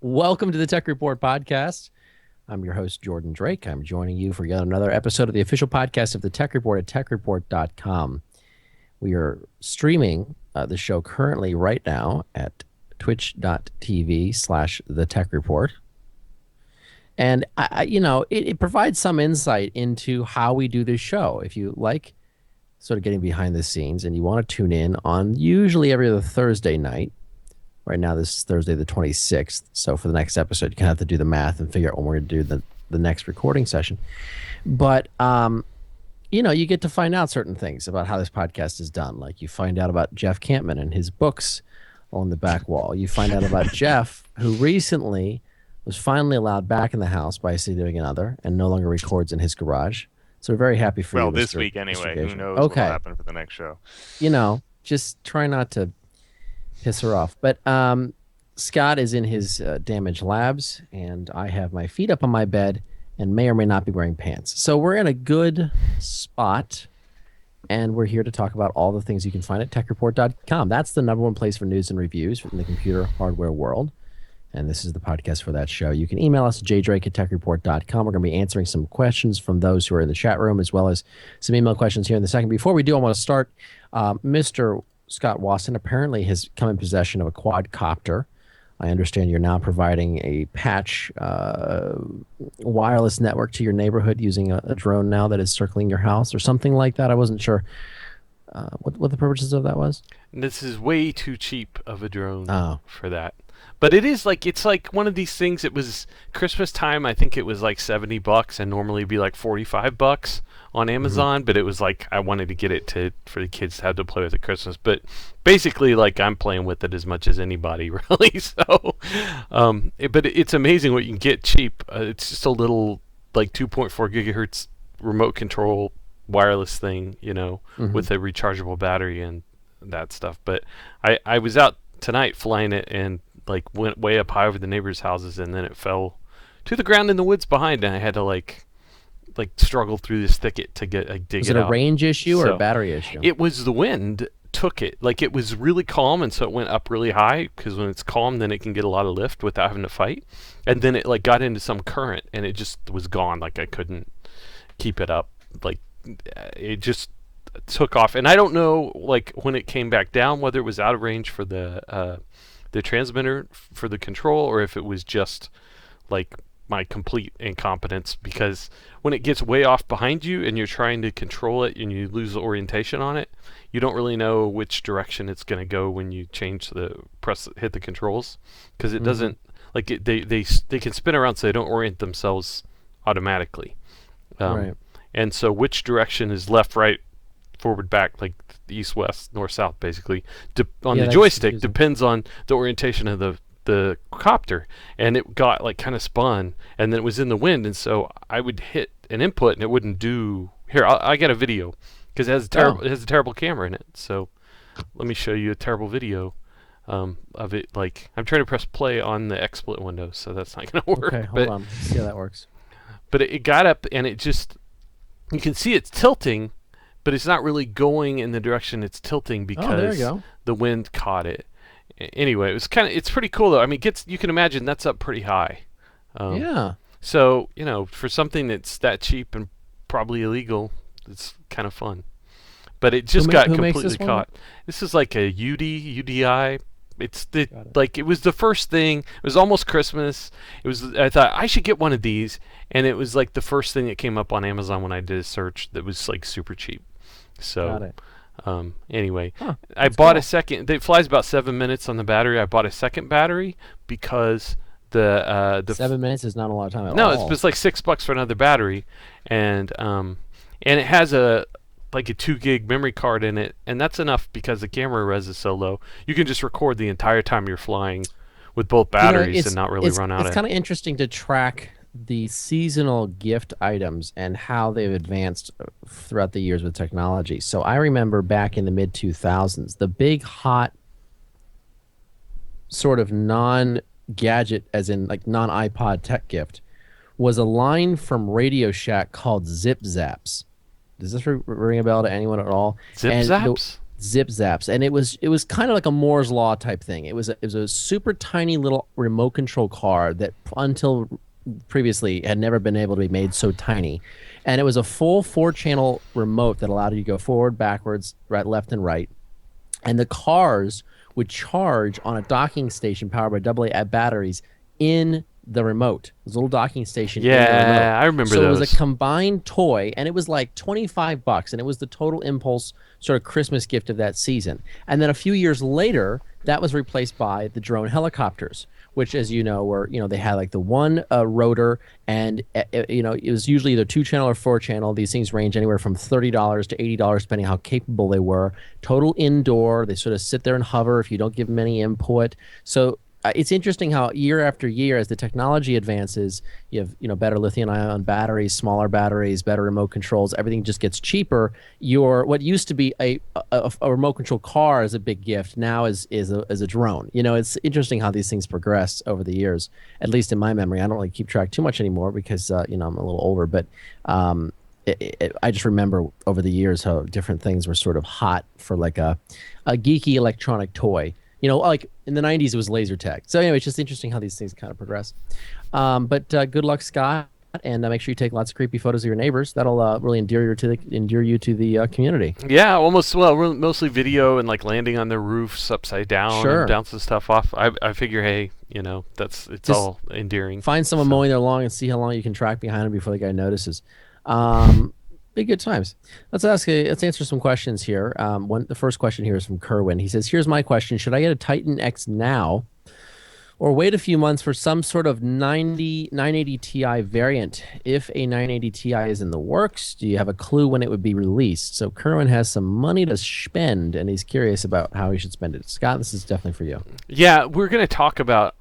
Welcome to the Tech Report podcast. I'm your host, Jordan Drake. I'm joining you for yet another episode of the official podcast of the Tech Report at techreport.com. We are streaming the show currently right now at twitch.tv/the Tech Report. And, it provides some insight into how we do this show. If you like sort of getting behind the scenes and you want to tune in on usually every other Thursday night, right now, this is Thursday the 26th. So for the next episode, you kind of have to do the math and figure out when we're going to do the next recording session. But, you get to find out certain things about how this podcast is done. Like you find out about Jeff Campman and his books on the back wall. You find out about Jeff, who recently was finally allowed back in the house by a significant other and no longer records in his garage. So we're very happy for you. Well, this week anyway. Who knows what will happen for the next show. Just try not to piss her off. But Scott is in his damaged labs, and I have my feet up on my bed and may or may not be wearing pants. So we're in a good spot, and we're here to talk about all the things you can find at techreport.com. That's the number one place for news and reviews in the computer hardware world, and this is the podcast for that show. You can email us at jdrake@techreport.com. We're going to be answering some questions from those who are in the chat room, as well as some email questions here in the second. Before we do, I want to start. Mr. Scott Wasson apparently has come in possession of a quadcopter. I understand you're now providing a patch wireless network to your neighborhood using a drone now that is circling your house or something like that. I wasn't sure what the purposes of that was. This is way too cheap of a drone for that. But it's like one of these things. It was Christmas time. I think it was like $70 and normally it'd be like $45 on Amazon. Mm-hmm. But it was like I wanted to get it for the kids to have to play with at Christmas. But basically, like I'm playing with it as much as anybody really. So, but it's amazing what you can get cheap. It's just a little like 2.4 gigahertz remote control wireless thing, with a rechargeable battery and that stuff. But I was out tonight flying it and like went way up high over the neighbors' houses, and then it fell to the ground in the woods behind, and I had to like struggle through this thicket to dig it out. Was it a range issue or a battery issue? It was the wind took it. Like it was really calm, and so it went up really high, because when it's calm, then it can get a lot of lift without having to fight. And then it like got into some current, and it just was gone. Like I couldn't keep it up. Like it just took off, and I don't know like when it came back down whether it was out of range for the transmitter for the control, or if it was just like my complete incompetence, because when it gets way off behind you and you're trying to control it and you lose the orientation on it, you don't really know which direction it's going to go when you hit the controls, because it doesn't like it, they can spin around so they don't orient themselves automatically. Right. And so which direction is left, right, forward, back, like east, west, north, south, basically on the joystick depends on the orientation of the copter. And it got like kind of spun, and then it was in the wind, and so I would hit an input and it wouldn't do. Here, I got a video, because it has a terrible camera in it. So let me show you a terrible video of it. Like I'm trying to press play on the XSplit window, so that's not going to work. Okay, hold on. Let's see how that works. But it got up, and it just, you can see it's tilting, but it's not really going in the direction it's tilting because the wind caught it. Anyway, it's pretty cool though. I mean, you can imagine that's up pretty high. Yeah. So, for something that's that cheap and probably illegal, it's kind of fun. But it just got completely caught. This is like a UDI. It was the first thing. It was almost Christmas. I thought I should get one of these, and it was like the first thing that came up on Amazon when I did a search that was like super cheap. So, anyway, I bought a second. It flies about 7 minutes on the battery. I bought a second battery because the 7 minutes is not a lot of time at all. No, it's like $6 for another battery, and it has a 2 gig memory card in it, and that's enough because the camera res is so low. You can just record the entire time you're flying with both batteries and not really run out. It's kind of interesting to track the seasonal gift items and how they've advanced throughout the years with technology. So I remember back in the mid-2000s, the big hot sort of non-gadget, as in like non-iPod tech gift, was a line from Radio Shack called Zip Zaps. Does this ring a bell to anyone at all? Zip Zaps? zip zaps, and it was kind of like a Moore's law type thing. It was a super tiny little remote control car that until previously had never been able to be made so tiny, and it was a full 4-channel remote that allowed you to go forward, backwards, right, left, and right, and the cars would charge on a docking station powered by AA batteries in the remote. There's a little docking station in the remote. Yeah, I remember So those. it was a combined toy, and it was like $25, and it was the total impulse sort of Christmas gift of that season. And then a few years later, that was replaced by the drone helicopters, which, as you know, were, they had like the one rotor, and it was usually either 2-channel or 4-channel. These things range anywhere from $30 to $80, depending how capable they were. Total indoor. They sort of sit there and hover if you don't give them any input. So it's interesting how year after year, as the technology advances, you have better lithium-ion batteries, smaller batteries, better remote controls. Everything just gets cheaper. What used to be a remote control car is a big gift, now is a drone. It's interesting how these things progress over the years. At least in my memory, I don't really keep track too much anymore because I'm a little older. But I just remember over the years how different things were sort of hot for like a geeky electronic toy. Like in the 90s, it was laser tag. So anyway, it's just interesting how these things kind of progress. But good luck, Scott, and make sure you take lots of creepy photos of your neighbors. That'll really endear you to the community. Yeah, mostly video and like landing on their roofs upside down and bouncing stuff off. I figure, hey, it's just all endearing. Find someone mowing their lawn and see how long you can track behind them before the guy notices. Big good times. Let's answer some questions here. The first question here is from Kerwin. He says, "Here's my question: should I get a Titan X now, or wait a few months for some sort of 980 Ti variant? If a 980 Ti is in the works, do you have a clue when it would be released?" So Kerwin has some money to spend, and he's curious about how he should spend it. Scott, this is definitely for you. Yeah, I think we're going to talk about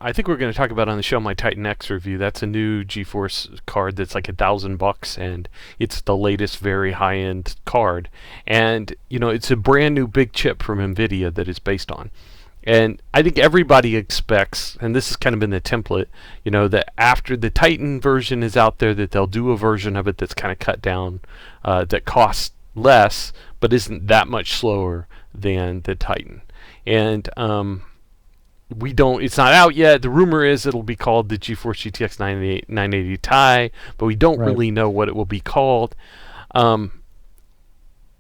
on the show my Titan X review. That's a new GeForce card that's like $1,000, and it's the latest, very high-end card. And it's a brand new big chip from NVIDIA that it's based on. And I think everybody expects, and this has kind of been the template, that after the Titan version is out there, that they'll do a version of it that's kind of cut down, that costs less, but isn't that much slower than the Titan. And it's not out yet. The rumor is it'll be called the GeForce GTX 980 Ti, but we don't really know what it will be called.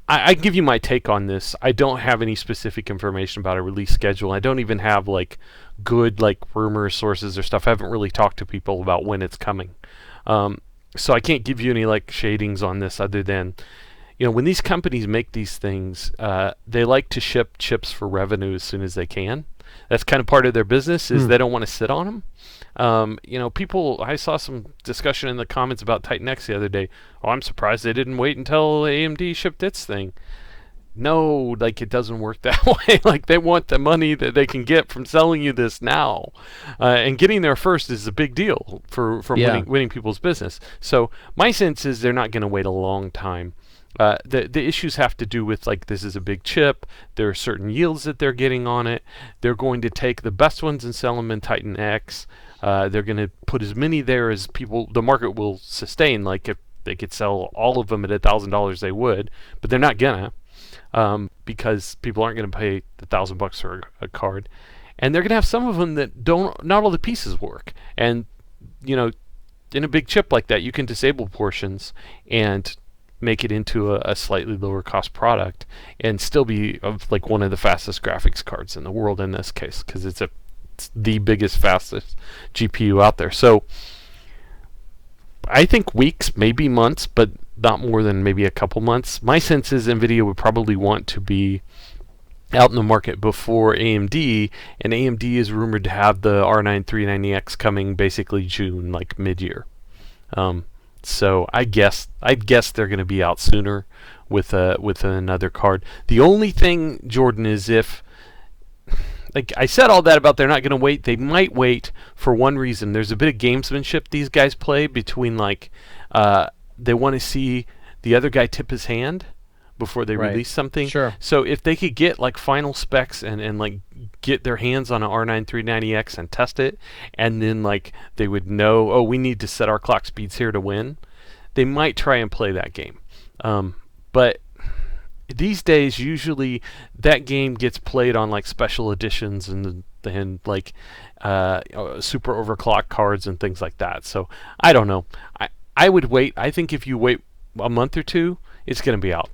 I give you my take on this. I don't have any specific information about a release schedule. I don't even have good rumor sources or stuff. I haven't really talked to people about when it's coming. So I can't give you any shadings on this other than, when these companies make these things, they like to ship chips for revenue as soon as they can. That's kind of part of their business, is they don't want to sit on them. I saw some discussion in the comments about Titan X the other day. Oh, I'm surprised they didn't wait until AMD shipped its thing. No, it doesn't work that way. They want the money that they can get from selling you this now. And getting there first is a big deal for winning people's business. So my sense is they're not going to wait a long time. The issues have to do with this is a big chip. There are certain yields that they're getting on it. They're going to take the best ones and sell them in Titan X. They're going to put as many there as the market will sustain. If they could sell all of them at $1,000, they would, but they're not gonna, because people aren't going to pay $1,000 for a card, and they're going to have some of them that not all the pieces work. And in a big chip like that, you can disable portions and make it into a slightly lower cost product and still be one of the fastest graphics cards in the world in this case, because it's the biggest, fastest GPU out there. So I think weeks, maybe months, but not more than maybe a couple months. My sense is NVIDIA would probably want to be out in the market before AMD, and AMD is rumored to have the R9 390X coming basically June, mid-year. So I'd guess they're going to be out sooner with another card. The only thing, Jordan, is if, I said all that about they're not going to wait. They might wait for one reason. There's a bit of gamesmanship these guys play between they want to see the other guy tip his hand before they release something. Sure. So if they could get final specs and get their hands on an R9 390X and test it, and then they would know, we need to set our clock speeds here to win, they might try and play that game. But these days, usually that game gets played on like special editions and like super overclock cards and things like that. So I don't know. I would wait. I think if you wait a month or two, it's going to be out.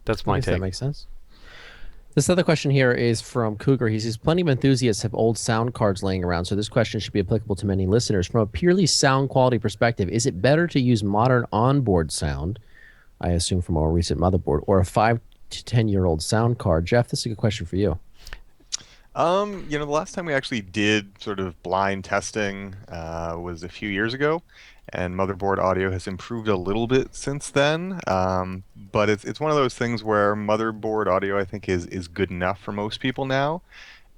That's my take. That makes sense. This other question here is from Cougar. He says, plenty of enthusiasts have old sound cards laying around, so this question should be applicable to many listeners. From a purely sound quality perspective, is it better to use modern onboard sound, I assume from a more recent motherboard, or a 5 to 10-year-old sound card? Jeff, this is a good question for you. The last time we actually did sort of blind testing was a few years ago, and motherboard audio has improved a little bit since then. But it's one of those things where motherboard audio, I think, is good enough for most people now,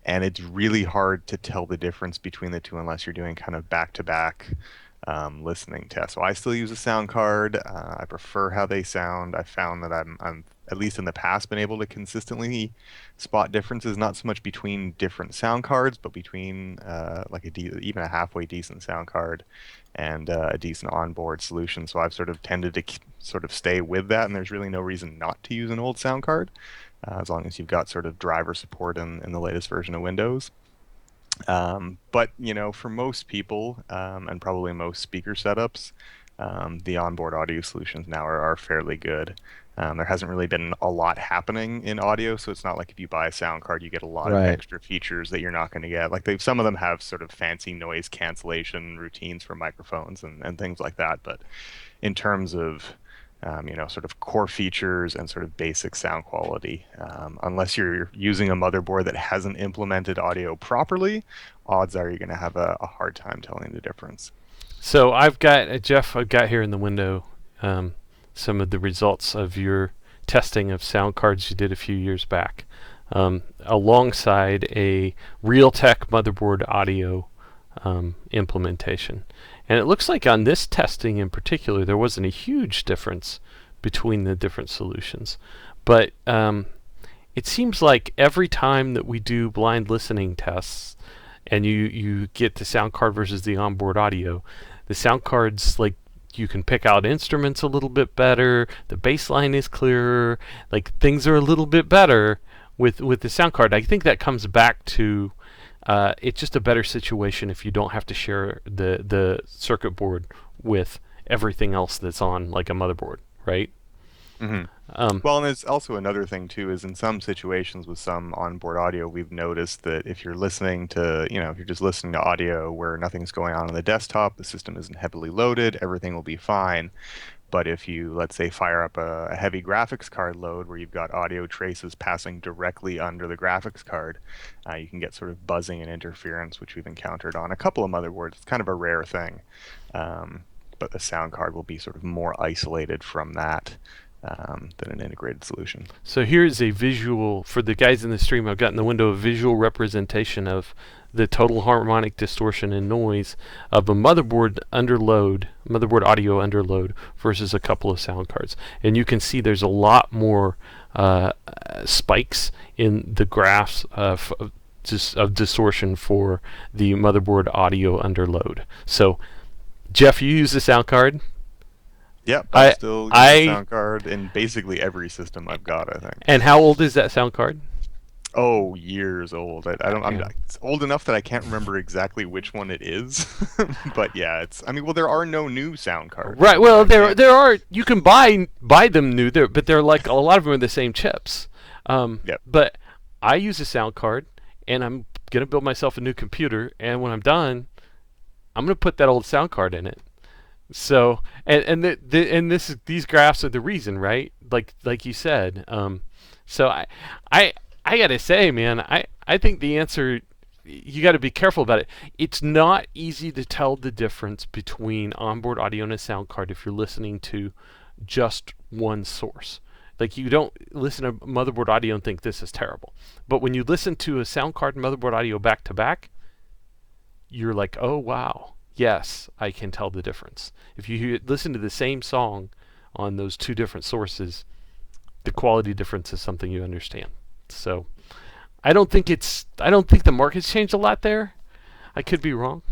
and it's really hard to tell the difference between the two unless you're doing kind of back-to-back listening tests. So I still use a sound card. I prefer how they sound. I found that I'm at least in the past been able to consistently spot differences, not so much between different sound cards, but between even a halfway decent sound card and a decent onboard solution. So I've sort of tended to sort of stay with that, and there's really no reason not to use an old sound card as long as you've got sort of driver support in the latest version of Windows. But for most people and probably most speaker setups, the onboard audio solutions now are fairly good. There hasn't really been a lot happening in audio, so it's not like if you buy a sound card, you get a lot of extra features that you're not going to get. Like some of them have sort of fancy noise cancellation routines for microphones and things like that. But in terms of sort of core features and sort of basic sound quality, unless you're using a motherboard that hasn't implemented audio properly, odds are you're going to have a hard time telling the difference. So I've got here in the window some of the results of your testing of sound cards you did a few years back, alongside a Realtek motherboard audio implementation. And it looks like on this testing in particular, there wasn't a huge difference between the different solutions. But it seems like every time that we do blind listening tests and you get the sound card versus the onboard audio, the sound cards, like, you can pick out instruments a little bit better, the bass line is clearer, like things are a little bit better with the sound card. I think that comes back to it's just a better situation if you don't have to share the circuit board with everything else that's on like a motherboard, right? Mm-hmm. Well, and there's also another thing too, is in some situations with some onboard audio, we've noticed that if you're listening to, if you're just listening to audio where nothing's going on the desktop, the system isn't heavily loaded, everything will be fine. But if you, let's say, fire up a heavy graphics card load where you've got audio traces passing directly under the graphics card, you can get sort of buzzing and interference, which we've encountered on a couple of motherboards. It's kind of a rare thing. But the sound card will be sort of more isolated from that than an integrated solution. So here's a visual, for the guys in the stream, I've got in the window a visual representation of the total harmonic distortion and noise of a motherboard audio under load versus a couple of sound cards. And you can see there's a lot more spikes in the graphs of distortion for the motherboard audio under load. So, Jeff, you use the sound card? Yep, I still use a sound card in basically every system I've got, I think. And how old is that sound card? Oh, years old. It's old enough that I can't remember exactly which one it is. But yeah, there are no new sound cards. Right. Well, there are. You can buy them new there, but they're like a lot of them are the same chips. Yep. But I use a sound card, and I'm gonna build myself a new computer, and when I'm done, I'm gonna put that old sound card in it. So these graphs are the reason, right? Like you said. So I gotta say, man, I think the answer, you got to be careful about it. It's not easy to tell the difference between onboard audio and a sound card if you're listening to just one source. Like, you don't listen to motherboard audio and think this is terrible. But when you listen to a sound card and motherboard audio back to back, you're like, oh wow. Yes, I can tell the difference. If you listen to the same song on those two different sources, the quality difference is something you understand. So, I don't think the market's changed a lot there. I could be wrong.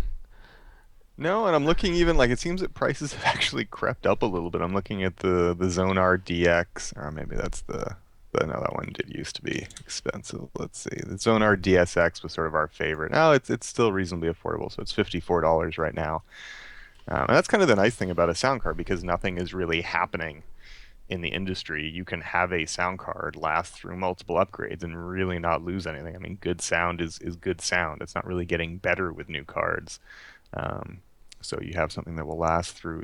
No, and I'm looking even like it seems that prices have actually crept up a little bit. I'm looking at the Zonar DX, or maybe that's the no, that one did used to be expensive. Let's see. The Zonar DSX was sort of our favorite. Now it's still reasonably affordable, so it's $54 right now. And that's kind of the nice thing about a sound card because nothing is really happening in the industry. You can have a sound card last through multiple upgrades and really not lose anything. I mean, good sound is good sound. It's not really getting better with new cards. Um, so you have something that will last through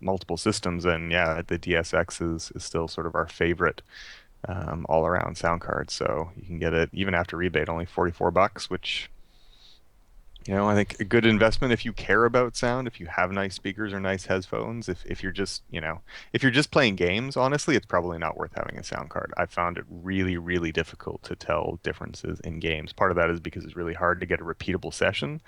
multiple systems, and yeah, the DSX is still sort of our favorite all around sound card. So you can get it even after rebate, only $44, which I think a good investment if you care about sound, if you have nice speakers or nice headphones. If you're just if you're just playing games, honestly, it's probably not worth having a sound card. I found it really, really difficult to tell differences in games. Part of that is because it's really hard to get a repeatable session.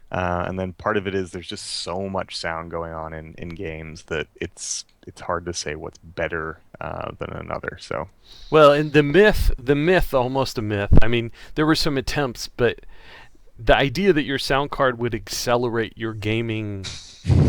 And then part of it is there's just so much sound going on in games that it's hard to say what's better than another. So, well, and the myth, almost a myth. I mean, there were some attempts, but the idea that your sound card would accelerate your gaming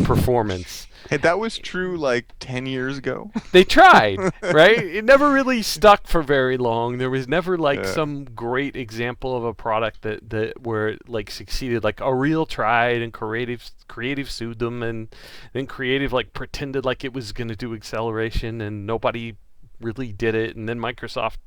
performance. Hey, that was true like 10 years ago. They tried, right? It never really stuck for very long. There was never like some great example of a product that where it like succeeded. Like Unreal tried and creative sued them, and then Creative like pretended like it was going to do acceleration, and nobody really did it. And then Microsoft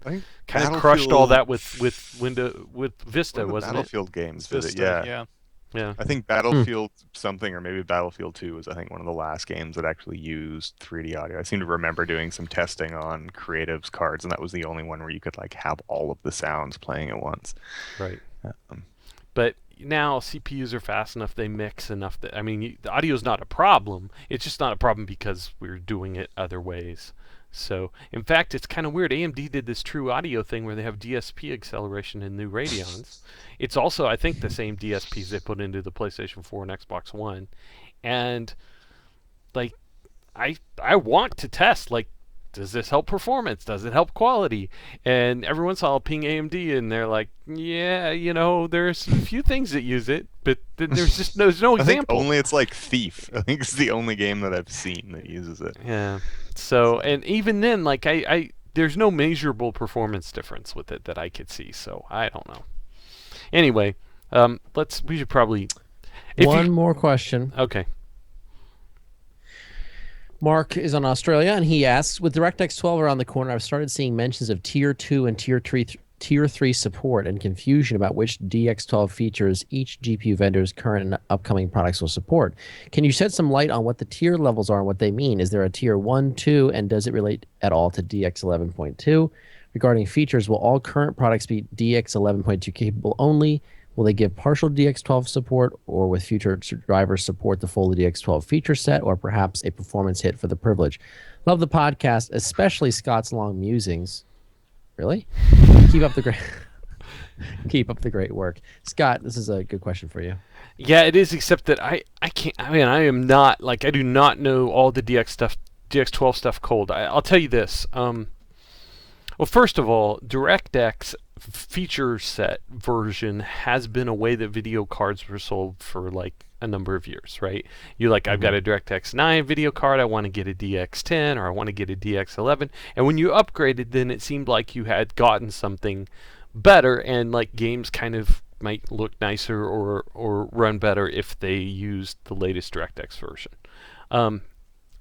kind of crushed all that with Vista, wasn't it? Battlefield games did it, yeah. Yeah. I think Battlefield something, or maybe Battlefield 2 was, I think, one of the last games that actually used 3D audio. I seem to remember doing some testing on Creative's cards, and that was the only one where you could like have all of the sounds playing at once. Right. But now CPUs are fast enough, they mix enough that, I mean, the audio is not a problem. It's just not a problem because we're doing it other ways. So, in fact, it's kind of weird. AMD did this true audio thing where they have DSP acceleration in new Radeons. It's also, I think, the same DSPs they put into the PlayStation 4 and Xbox One. And, like, I want to test, like, does this help performance? Does it help quality? And every once in a while I'll ping AMD and they're like, yeah, there's a few things that use it, but there's no example. I think only it's like Thief. I think it's the only game that I've seen that uses it. Yeah. So, and even then, like I there's no measurable performance difference with it that I could see. So I don't know. Anyway, we should probably one more question. Okay. Mark is on Australia, and he asks, with DirectX 12 around the corner, I've started seeing mentions of Tier 2 and Tier 3 support and confusion about which DX12 features each GPU vendor's current and upcoming products will support. Can you shed some light on what the tier levels are and what they mean? Is there a Tier 1, 2, and does it relate at all to DX11.2? Regarding features, will all current products be DX11.2 capable only? Will they give partial DX12 support, or with future drivers support the full DX12 feature set, or perhaps a performance hit for the privilege? Love the podcast, especially Scott's long musings. Really? Keep up the great work. Scott, this is a good question for you. Yeah, it is, except that I can't, I mean, I am not, like, I do not know all the DX12 stuff cold. I'll tell you this. Well, first of all, DirectX feature set version has been a way that video cards were sold for like a number of years, right? You're like, I've got a DirectX 9 video card, I want to get a DX10 or I want to get a DX11, and when you upgraded, then it seemed like you had gotten something better, and like games kind of might look nicer or run better if they used the latest DirectX version.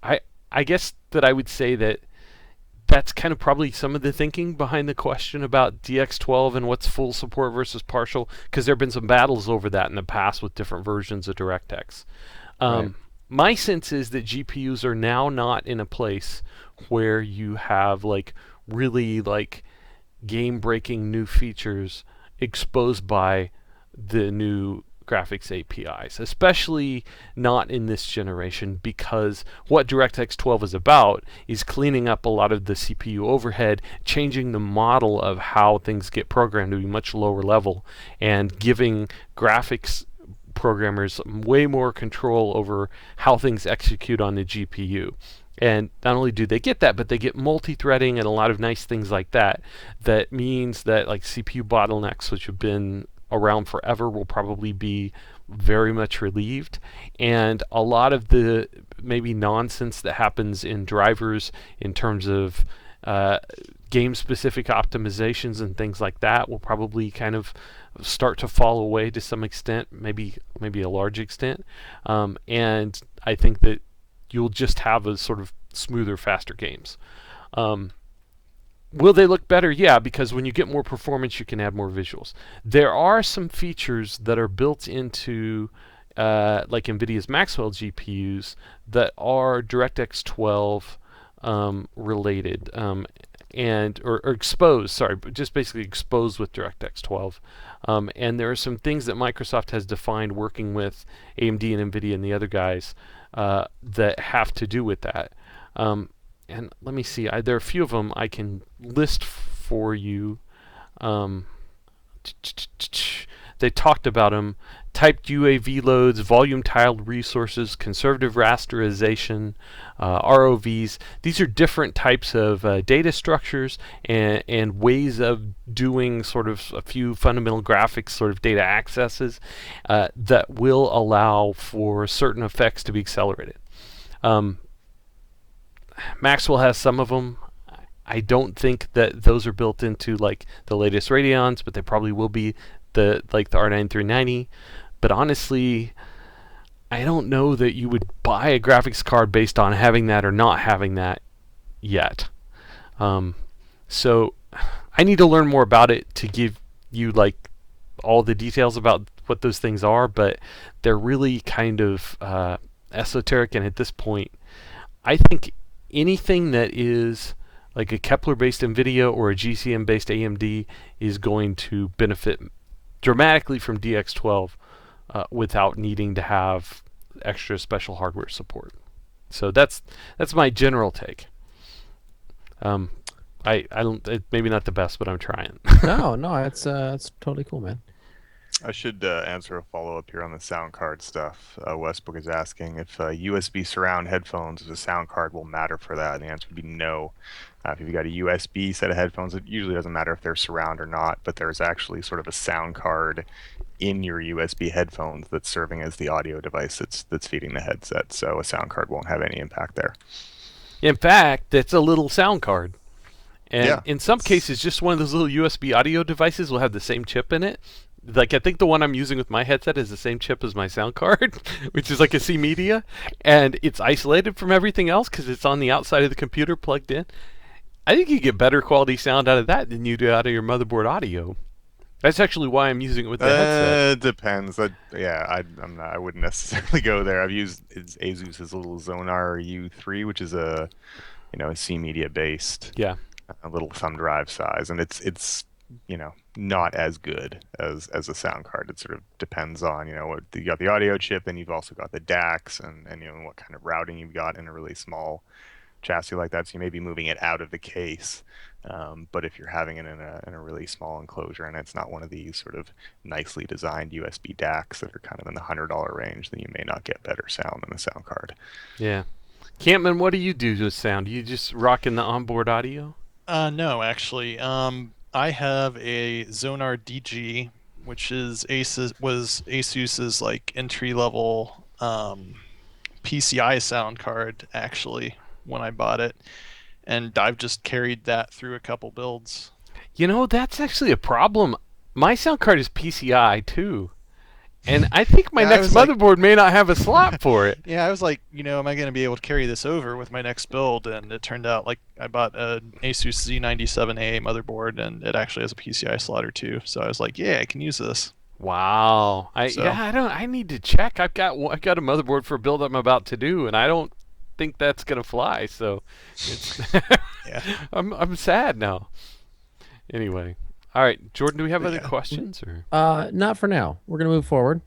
I guess that I would say that that's kind of probably some of the thinking behind the question about DX12 and what's full support versus partial, because there have been some battles over that in the past with different versions of DirectX. Right. My sense is that GPUs are now not in a place where you have like really like game-breaking new features exposed by the new graphics APIs, especially not in this generation, because what DirectX 12 is about is cleaning up a lot of the CPU overhead, changing the model of how things get programmed to be much lower level, and giving graphics programmers way more control over how things execute on the GPU. And not only do they get that, but they get multi-threading and a lot of nice things like that. That means that like CPU bottlenecks, which have been around forever will probably be very much relieved, and a lot of the maybe nonsense that happens in drivers in terms of game-specific optimizations and things like that will probably kind of start to fall away to some extent, maybe a large extent, and I think that you'll just have a sort of smoother, faster games. Will they look better? Yeah, because when you get more performance, you can add more visuals. There are some features that are built into like NVIDIA's Maxwell GPUs that are DirectX 12 related and or exposed. Sorry, but just basically exposed with DirectX 12. And there are some things that Microsoft has defined working with AMD and NVIDIA and the other guys that have to do with that. And let me see. There are a few of them I can list for you. They talked about them. Typed UAV loads, volume tiled resources, conservative rasterization, ROVs. These are different types of data structures and ways of doing sort of a few fundamental graphics sort of data accesses that will allow for certain effects to be accelerated. Maxwell has some of them. I don't think that those are built into like the latest Radeons, but they probably will be the R9 390. But honestly, I don't know that you would buy a graphics card based on having that or not having that yet. So I need to learn more about it to give you like all the details about what those things are, but they're really kind of esoteric, and at this point, I think anything that is like a Kepler-based NVIDIA or a GCM-based AMD is going to benefit dramatically from DX12 without needing to have extra special hardware support. So that's my general take. I don't maybe not the best, but I'm trying. No, it's totally cool, man. I should answer a follow-up here on the sound card stuff. Westbrook is asking if USB surround headphones as a sound card will matter for that, and the answer would be no. If you've got a USB set of headphones, it usually doesn't matter if they're surround or not, but there's actually sort of a sound card in your USB headphones that's serving as the audio device that's feeding the headset, so a sound card won't have any impact there. In fact, it's a little sound card. And yeah, in some cases, just one of those little USB audio devices will have the same chip in it. Like, I think the one I'm using with my headset is the same chip as my sound card, which is like a C Media, and it's isolated from everything else because it's on the outside of the computer plugged in. I think you get better quality sound out of that than you do out of your motherboard audio. That's actually why I'm using it with the headset. It depends. I wouldn't necessarily go there. I've used Asus's little Zonar U3, which is a C Media based, a little thumb drive size, and it's not as good as a sound card. It sort of depends on what you got, the audio chip, and you've also got the DACs and what kind of routing you've got in a really small chassis like that. So you may be moving it out of the case, but if you're having it in a really small enclosure and it's not one of these sort of nicely designed USB DACs that are kind of in the $100 range, then you may not get better sound than a sound card. Yeah. Campman, what do you do with sound? Do you just rock in the onboard audio? No, actually. I have a Zonar DG, which was Asus's like entry-level PCI sound card, actually, when I bought it, and I've just carried that through a couple builds. That's actually a problem. My sound card is PCI too, and I think my next motherboard may not have a slot for it. Yeah, I was like, am I going to be able to carry this over with my next build? And it turned out like I bought an Asus Z97A motherboard, and it actually has a PCI slot or two. So I was like, yeah, I can use this. Wow. I need to check. I've got a motherboard for a build I'm about to do, and I don't think that's gonna fly. So it's yeah. I'm sad now. Anyway. All right, Jordan, do we have other questions? Or? Not for now. We're going to move forward.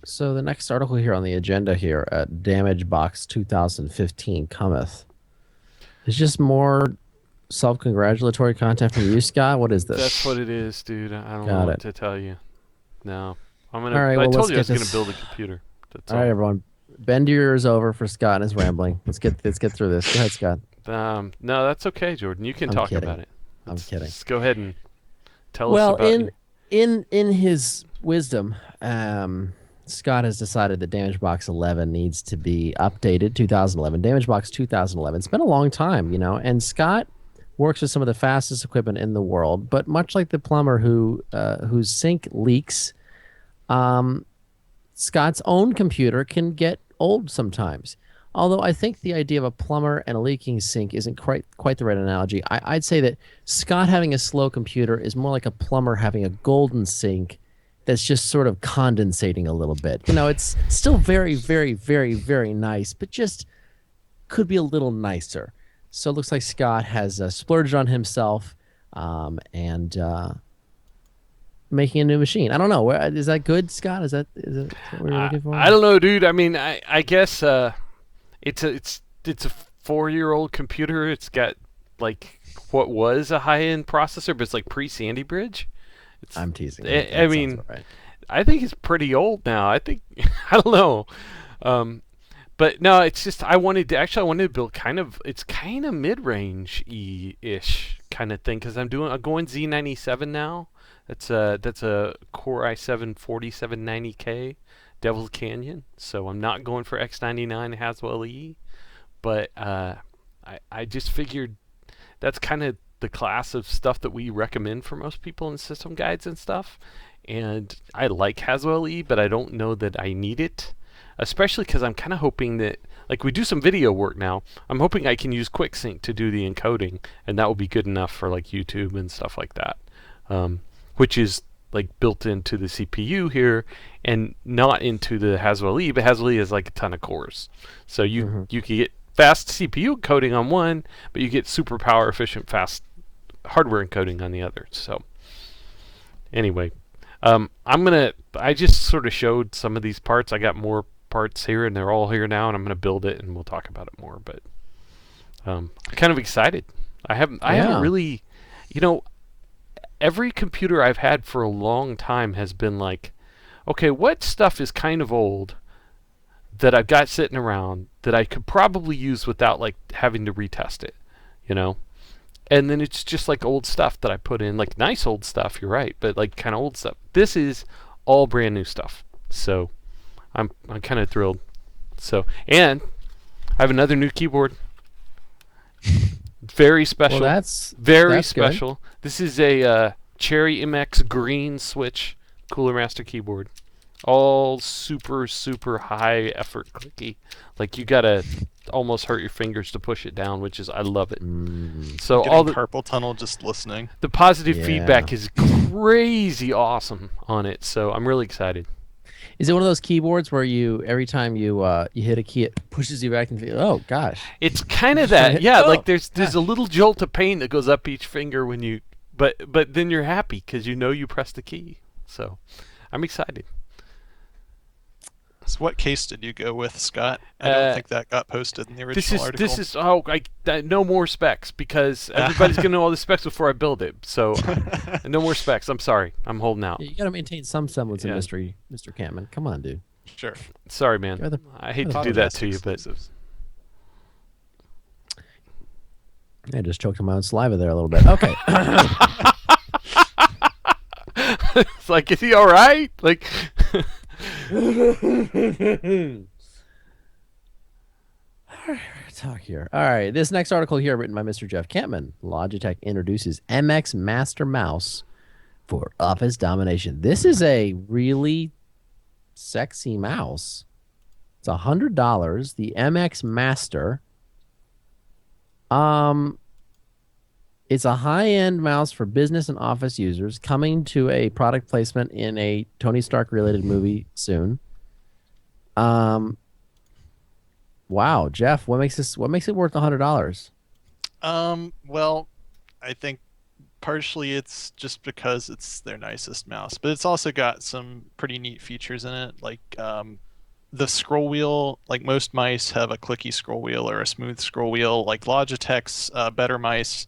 So the next article here on the agenda here at Damage Box 2015 cometh. It's just more self-congratulatory content from you, Scott. What is this? That's what it is, dude. I don't know what to tell you. No. I told you I was going to build a computer. All right, everyone. Bend your ears over for Scott and his rambling. Let's get through this. Go ahead, Scott. No, that's okay, Jordan. You can talk about it. I'm kidding. Let's go ahead and tell us about it. In his wisdom, Scott has decided that DamageBox 11 needs to be updated. 2011, DamageBox 2011. It's been a long time, and Scott works with some of the fastest equipment in the world. But much like the plumber whose sink leaks, Scott's own computer can get old sometimes. Although I think the idea of a plumber and a leaking sink isn't quite the right analogy. I'd say that Scott having a slow computer is more like a plumber having a golden sink that's just sort of condensating a little bit. It's still very, very, very, very nice, but just could be a little nicer. So it looks like Scott has splurged on himself and making a new machine. I don't know. Is that good, Scott? Is that what you're looking for? I don't know, dude. I mean, I guess it's a 4-year-old computer. It's got like what was a high-end processor, but it's like pre-Sandy Bridge. I'm teasing. I mean, right. I think it's pretty old now. I think I don't know. But no, it's just I wanted to build kind of mid-range ish kind of thing because I'm going Z97 now. That's a Core i7 4790K Devil's Canyon. So I'm not going for X99 Haswell E, but I just figured that's kind of the class of stuff that we recommend for most people in system guides and stuff. And I like Haswell E, but I don't know that I need it. Especially because I'm kind of hoping that, like, we do some video work now. I'm hoping I can use QuickSync to do the encoding, and that will be good enough for like YouTube and stuff like that, which is like built into the CPU here and not into the Haswell E. But Haswell E has like a ton of cores, so you can get fast CPU encoding on one, but you get super power efficient fast hardware encoding on the other. So anyway, I just sort of showed some of these parts. I got more parts here and they're all here now, and I'm gonna build it and we'll talk about it more. But I'm kind of excited. I haven't really, every computer I've had for a long time has been like, okay, what stuff is kind of old that I've got sitting around that I could probably use without like having to retest it, and then it's just like old stuff that I put in, like nice old stuff, you're right, but like kind of old stuff. This is all brand new stuff. So I'm kind of thrilled. So, and I have another new keyboard. Very special. Well, that's special. Good. This is a Cherry MX green switch Cooler Master keyboard. All super, super high effort clicky. Like you gotta almost hurt your fingers to push it down, which is I love it. So all the carpal tunnel just listening. The positive feedback is crazy awesome on it. So I'm really excited. Is it one of those keyboards where every time you hit a key, it pushes you back and oh gosh? It's kind of that, yeah. Like there's a little jolt of pain that goes up each finger when you, but then you're happy because you pressed the key. So I'm excited. So what case did you go with, Scott? I don't think that got posted in the original article. This is no more specs because everybody's gonna know all the specs before I build it. So no more specs. I'm sorry. I'm holding out. You gotta maintain some semblance of mystery, Mr. Campman. Come on, dude. Sure. Sorry, man. I hate to do that to you, but I just choked on my own saliva there a little bit. Okay. It's like, is he all right? Like. Talk here. All right, this next article here, written by Mr. Jeff Campman. Logitech introduces MX Master Mouse for office domination. This is a really sexy mouse. It's $100. The MX Master. It's a high-end mouse for business and office users, coming to a product placement in a Tony Stark-related movie soon. Wow, Jeff, what makes it worth $100? Well, I think partially it's just because it's their nicest mouse, but it's also got some pretty neat features in it, like the scroll wheel. Like most mice have a clicky scroll wheel or a smooth scroll wheel. Like Logitech's better mice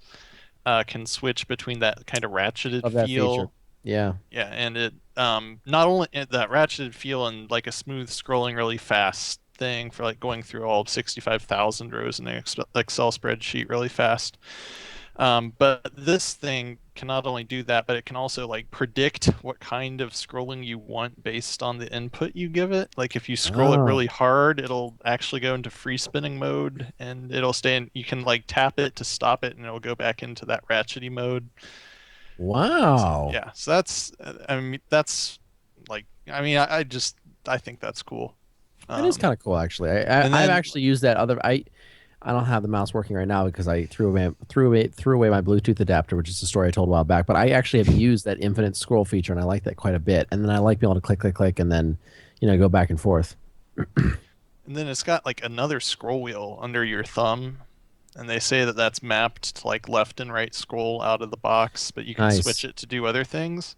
can switch between that kind of ratcheted feel. Feature. Yeah, and it not only that ratcheted feel and like a smooth scrolling really fast thing for like going through all 65,000 rows in an Excel spreadsheet really fast. But this thing can not only do that, but it can also like predict what kind of scrolling you want based on the input you give it. Like if you scroll it really hard, it'll actually go into free spinning mode, and it'll stay in. You can like tap it to stop it, and it'll go back into that ratchety mode. Wow. So, yeah. So that's, I mean, that's like, I mean, I think that's cool. It is kind of cool, actually. I've actually used that other. I don't have the mouse working right now because I threw away my Bluetooth adapter, which is a story I told a while back. But I actually have used that infinite scroll feature, and I like that quite a bit. And then I like being able to click, click, click, and then, go back and forth. And then it's got like another scroll wheel under your thumb, and they say that that's mapped to like left and right scroll out of the box, but you can switch it to do other things.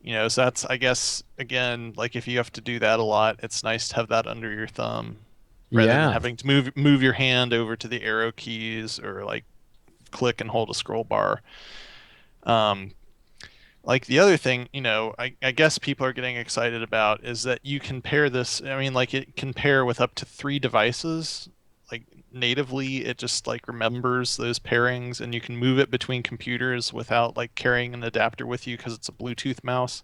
So that's, I guess, again, like if you have to do that a lot, it's nice to have that under your thumb. Rather than having to move your hand over to the arrow keys or like click and hold a scroll bar. Like the other thing, I guess people are getting excited about is that you can pair this. I mean, like it can pair with up to 3 devices. Like natively, it just like remembers those pairings, and you can move it between computers without like carrying an adapter with you because it's a Bluetooth mouse.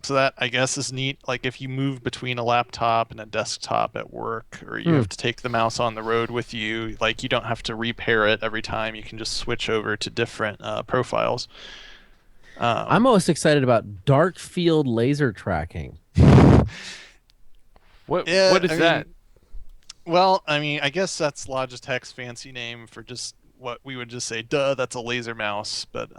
So that, I guess, is neat. Like if you move between a laptop and a desktop at work, or you have to take the mouse on the road with you, like you don't have to repair it every time. You can just switch over to different profiles. I'm most excited about dark field laser tracking. What is that? Well, I mean, I guess that's Logitech's fancy name for just what we would just say, duh, that's a laser mouse. But,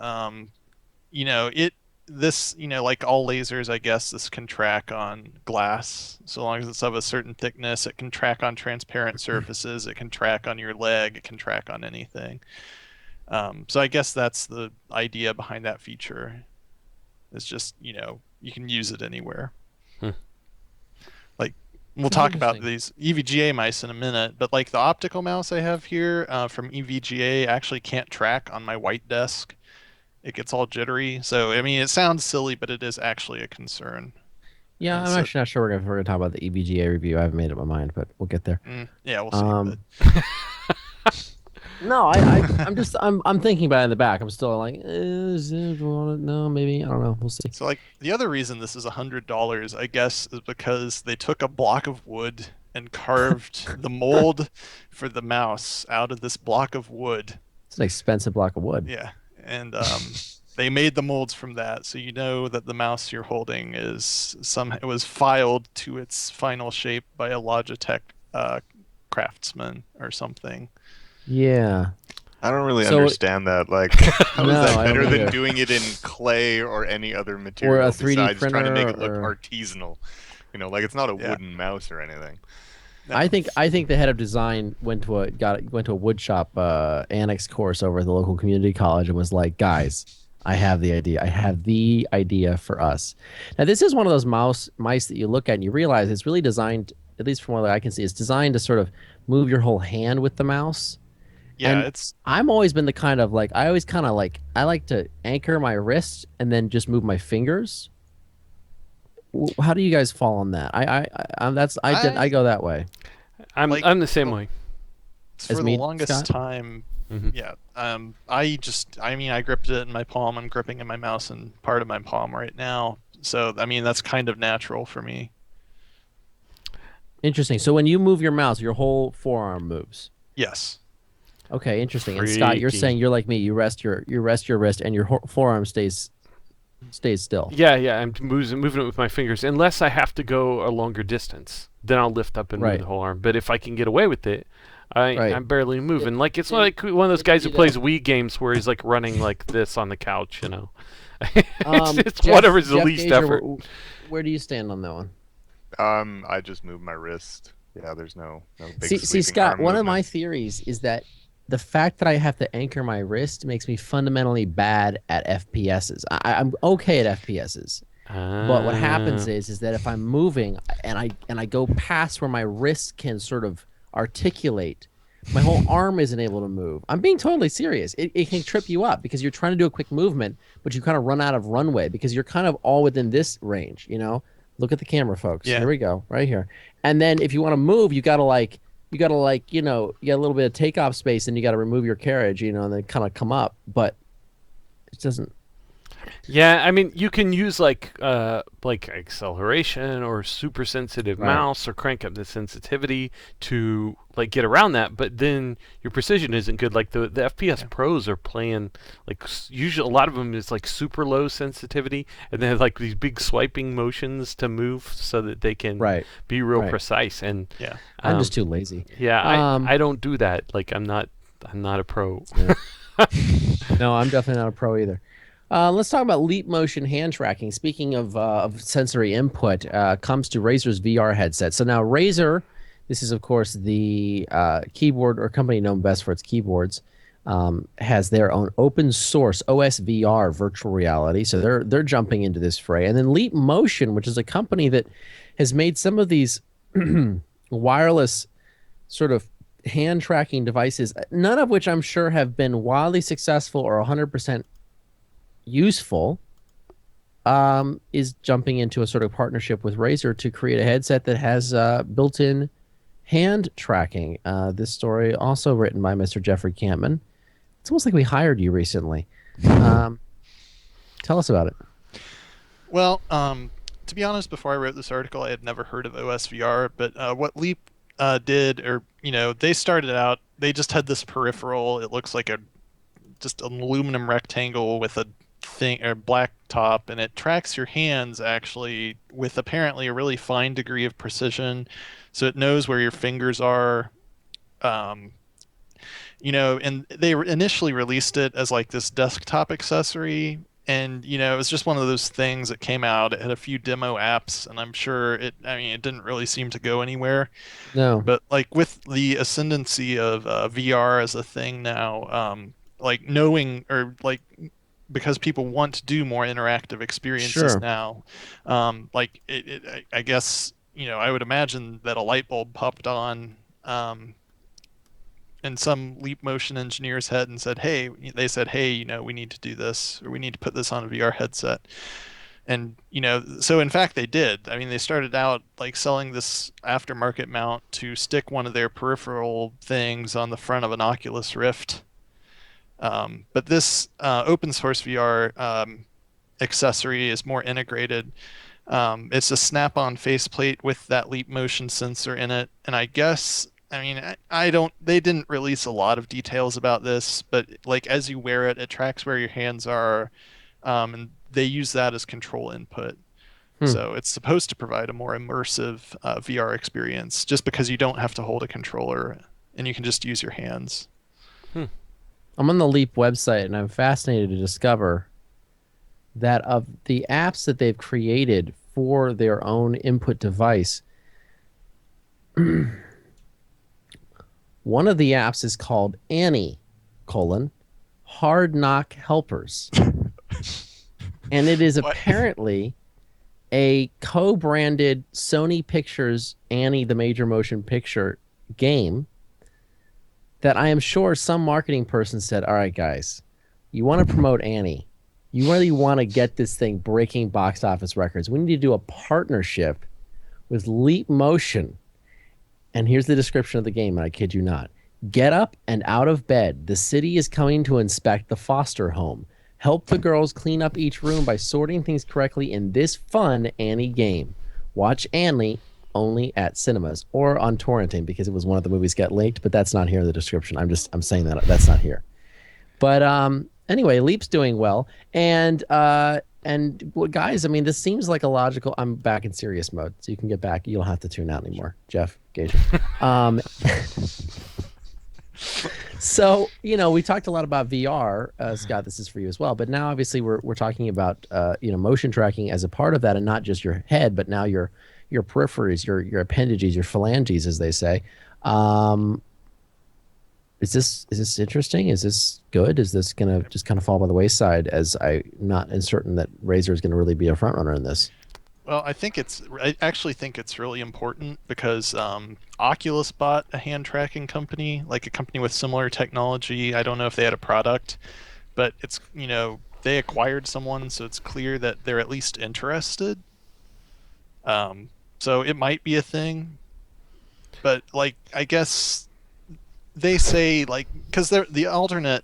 like all lasers, I guess this can track on glass. So long as it's of a certain thickness, it can track on transparent surfaces, it can track on your leg, it can track on anything. So I guess that's the idea behind that feature. It's just, you can use it anywhere. Like, we'll talk about these EVGA mice in a minute, but like the optical mouse I have here from EVGA actually can't track on my white desk. It gets all jittery. So, I mean, it sounds silly, but it is actually a concern. Yeah, I'm actually not sure we're going to talk about the EVGA review. I haven't made up my mind, but we'll get there. Yeah, we'll see. No, I'm thinking about it in the back. I'm still like, no, maybe. I don't know. We'll see. So, like, the other reason this is $100, I guess, is because they took a block of wood and carved the mold for the mouse out of this block of wood. It's an expensive block of wood. Yeah. And they made the molds from that, so you know that the mouse you're holding it was filed to its final shape by a Logitech craftsman or something. Yeah. I don't really understand that. Like, how is that better than doing it in clay or any other material or a 3D besides printer, trying to make it look artisanal? Like it's not a wooden mouse or anything. No. I think the head of design went to a woodshop annex course over at the local community college and was like, guys, I have the idea. I have the idea for us. Now, this is one of those mice that you look at and you realize it's really designed, at least from what I can see, it's designed to sort of move your whole hand with the mouse. Yeah, and I've always been the kind of like, I like to anchor my wrist and then just move my fingers. How do you guys fall on that? I go that way. I'm the same way. For the longest time, yeah. I gripped it in my palm. I'm gripping in my mouse in part of my palm right now. So I mean, that's kind of natural for me. Interesting. So when you move your mouse, your whole forearm moves. Yes. Okay, interesting. And Scott, you're saying you're like me. You rest your wrist, and your forearm stays still. Yeah. I'm moving it with my fingers, unless I have to go a longer distance. Then I'll lift up and move the whole arm. But if I can get away with it, I'm barely moving. Like it's like one of those guys who plays Wii games where he's like running like this on the couch. It's whatever's the least effort. Where do you stand on that one? I just move my wrist. Yeah, there's no big See, Scott, one of my theories is that the fact that I have to anchor my wrist makes me fundamentally bad at FPSs. I'm okay at FPSs. But what happens is that if I'm moving and I go past where my wrist can sort of articulate, my whole arm isn't able to move. I'm being totally serious. It can trip you up because you're trying to do a quick movement, but you kind of run out of runway because you're kind of all within this range, Look at the camera, folks. Yeah. Here we go, right here. And then if you want to move, you got to like you got to like, you got a little bit of takeoff space and you got to remove your carriage, and then kind of come up, but it doesn't. Yeah, I mean, you can use like acceleration or super sensitive mouse or crank up the sensitivity to like get around that, but then your precision isn't good. Like the FPS pros are playing like usually a lot of them is like super low sensitivity, and they have like these big swiping motions to move so that they can be real precise. And I'm just too lazy. Yeah, I don't do that. Like I'm not a pro. Yeah. No, I'm definitely not a pro either. Let's talk about leap motion hand tracking. Speaking of sensory input, comes to Razer's VR headset. So now Razer, this is of course the keyboard or company known best for its keyboards, has their own open source OS VR virtual reality. So they're jumping into this fray. And then Leap Motion, which is a company that has made some of these wireless sort of hand tracking devices, none of which I'm sure have been wildly successful or 100% useful, is jumping into a sort of partnership with Razer to create a headset that has built-in hand tracking. This story also written by Mr. Jeffrey Campman. It's almost like we hired you recently. Tell us about it. Well, to be honest, before I wrote this article, I had never heard of OSVR, but what Leap did, or they started out, they just had this peripheral. It looks like just an aluminum rectangle with a black top, and it tracks your hands actually with apparently a really fine degree of precision, so it knows where your fingers are. And they initially released it as like this desktop accessory, and it was just one of those things that came out. It had a few demo apps, and I'm sure it didn't really seem to go anywhere. No. But like with the ascendancy of VR as a thing now, like knowing, or like because people want to do more interactive experiences now, like I guess I would imagine that a light bulb popped on in some Leap Motion engineer's head and said, hey, we need to do this, or we need to put this on a VR headset. And so in fact they did. I mean, they started out like selling this aftermarket mount to stick one of their peripheral things on the front of an Oculus Rift. But this open source VR accessory is more integrated. It's a snap-on faceplate with that Leap Motion sensor in it, and I guess, they didn't release a lot of details about this, but like as you wear it, it tracks where your hands are, and they use that as control input. So it's supposed to provide a more immersive VR experience, just because you don't have to hold a controller and you can just use your hands. I'm on the Leap website, and I'm fascinated to discover that of the apps that they've created for their own input device, one of the apps is called Annie, Hard Knock Helpers. And it is apparently a co-branded Sony Pictures Annie the Major Motion Picture game that I am sure some marketing person said, all right, guys, you want to promote Annie. You really want to get this thing breaking box office records. We need to do a partnership with Leap Motion. And here's the description of the game, and I kid you not. Get up and out of bed. The city is coming to inspect the foster home. Help the girls clean up each room by sorting things correctly in this fun Annie game. Watch Annie only at cinemas or on torrenting, because it was one of the movies got leaked, but that's not here in the description. I'm saying that's not here. But anyway, Leap's doing well, and guys, this seems like a logical. I'm back in serious mode, so you can get back. You don't have to tune out anymore, Jeff Gager. So we talked a lot about VR, Scott. This is for you as well. But now, obviously, we're talking about motion tracking as a part of that, and not just your head, but now your peripheries, your appendages, your phalanges, as they say. Is this interesting? Is this good? Is this gonna just kind of fall by the wayside, as I'm not certain that Razer is gonna really be a front runner in this? Well, I actually think it's really important, because Oculus bought a hand tracking company, like a company with similar technology. I don't know if they had a product, but it's, they acquired someone, so it's clear that they're at least interested. So it might be a thing, but like I guess they say like because the alternate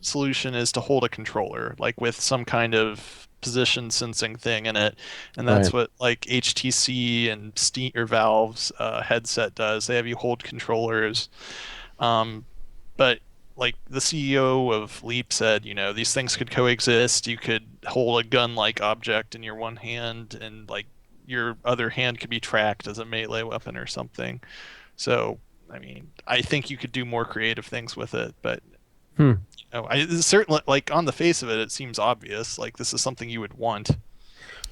solution is to hold a controller like with some kind of position sensing thing in it, and that's what like HTC and Steam or Valve's headset does. They have you hold controllers, but like the CEO of Leap said, these things could coexist. You could hold a gun-like object in your one hand, and like your other hand could be tracked as a melee weapon or something. So, I mean, I think you could do more creative things with it, but I certainly like on the face of it, it seems obvious. Like this is something you would want.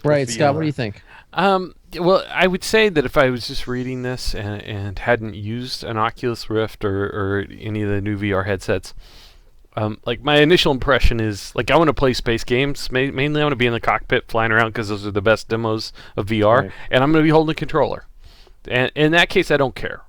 Right, Scott. What do you think? Well, I would say that if I was just reading this and hadn't used an Oculus Rift or any of the new VR headsets, like my initial impression is like I want to play space games. Mainly, I want to be in the cockpit flying around because those are the best demos of VR, and I'm going to be holding a controller. And in that case, I don't care.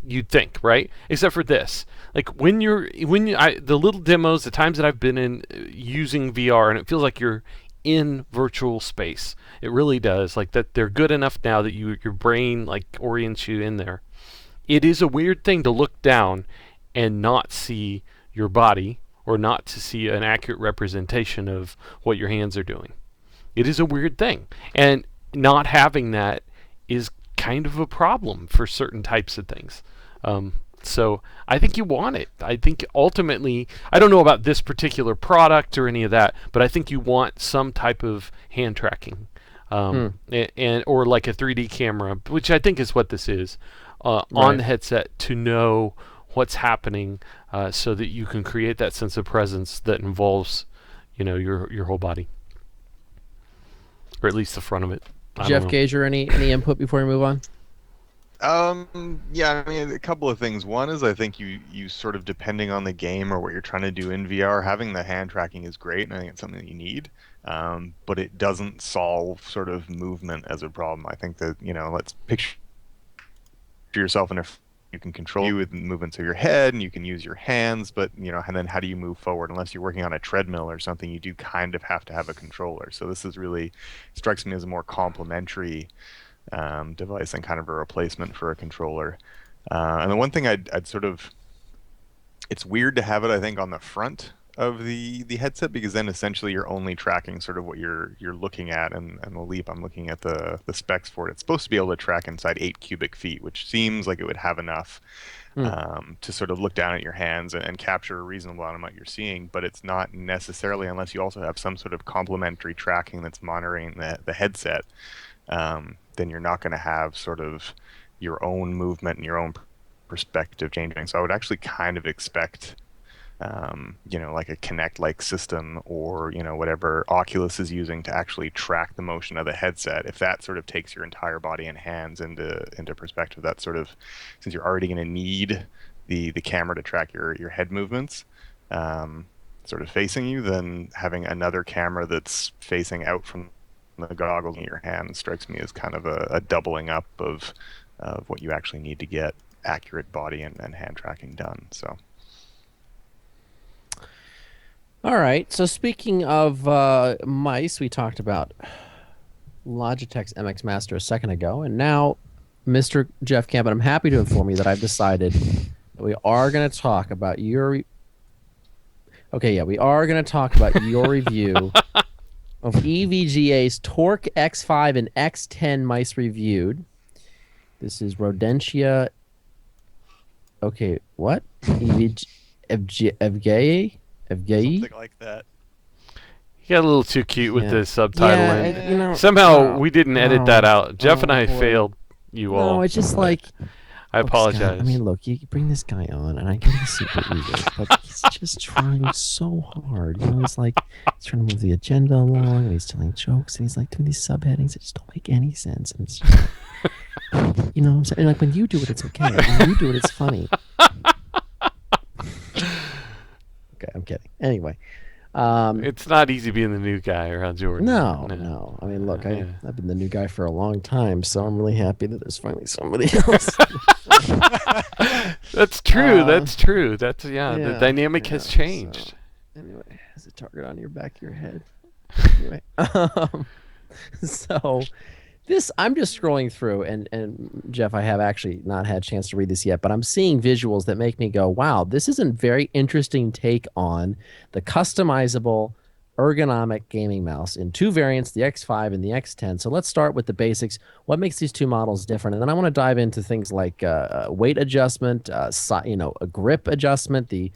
You'd think, right? Except for this, like the little demos, the times that I've been in using VR, and it feels like you're in virtual space. It really does. Like that, they're good enough now that your brain like orients you in there. It is a weird thing to look down and not see your body or not to see an accurate representation of what your hands are doing. It is a weird thing, and not having that is kind of a problem for certain types of things. So I think you want it. I think ultimately, I don't know about this particular product or any of that, but I think you want some type of hand tracking, and or like a 3D camera, which I think is what this is, on the headset to know what's happening, so that you can create that sense of presence that involves, your whole body, or at least the front of it. Jeff Gager, any input before we move on? Yeah, I mean, a couple of things. One is I think you sort of, depending on the game or what you're trying to do in VR, having the hand tracking is great, and I think it's something that you need. But it doesn't solve sort of movement as a problem. I think that, let's picture yourself in a you can control you with movements of your head, and you can use your hands, but and then how do you move forward? Unless you're working on a treadmill or something, you do kind of have to have a controller. So this is really strikes me as a more complementary device and kind of a replacement for a controller. And the one thing I'd sort of, it's weird to have it, I think, on the front of the headset, because then essentially you're only tracking sort of what you're looking at. And the Leap, I'm looking at the specs for it. It's supposed to be able to track inside 8 cubic feet, which seems like it would have enough to sort of look down at your hands and capture a reasonable amount of what you're seeing. But it's not necessarily, unless you also have some sort of complementary tracking that's monitoring the headset, then you're not going to have sort of your own movement and your own perspective changing. So I would actually kind of expect, like a Kinect-like system, or whatever Oculus is using to actually track the motion of the headset. If that sort of takes your entire body and hands into perspective, that sort of, since you're already going to need the camera to track your head movements, sort of facing you, then having another camera that's facing out from the goggles in your hand strikes me as kind of a doubling up of what you actually need to get accurate body and hand tracking done. So. All right. So speaking of mice, we talked about Logitech's MX Master a second ago, and now Mr. Jeff Camp, and I'm happy to inform you that I've decided that we are going to talk about your. Okay, yeah, we are going to talk about your review of EVGA's Torq X5 and X10 mice reviewed. This is Rodentia. Okay, what? EVGA? Something like that. He got a little too cute with the subtitle. Somehow we didn't edit that out. Jeff and I failed you all. No, it's just like... I apologize. Scott, I mean, look, you bring this guy on, and I get he's super eager, but he's just trying so hard. He's like, he's trying to move the agenda along, and he's telling jokes, and he's like doing these subheadings that just don't make any sense. And it's just, what I'm saying? And like, when you do it, it's okay. When you do it, it's funny. Okay, I'm kidding. Anyway. It's not easy being the new guy around Jordan. No. I mean, look, I've been the new guy for a long time, so I'm really happy that there's finally somebody else. That's true. The dynamic has changed. So, anyway, has a target on your back of your head. Anyway, so I'm just scrolling through, and Jeff, I have actually not had a chance to read this yet, but I'm seeing visuals that make me go, wow, this is a very interesting take on the customizable ergonomic gaming mouse in two variants, the X5 and the X10. So let's start with the basics. What makes these two models different? And then I want to dive into things like weight adjustment, a grip adjustment, the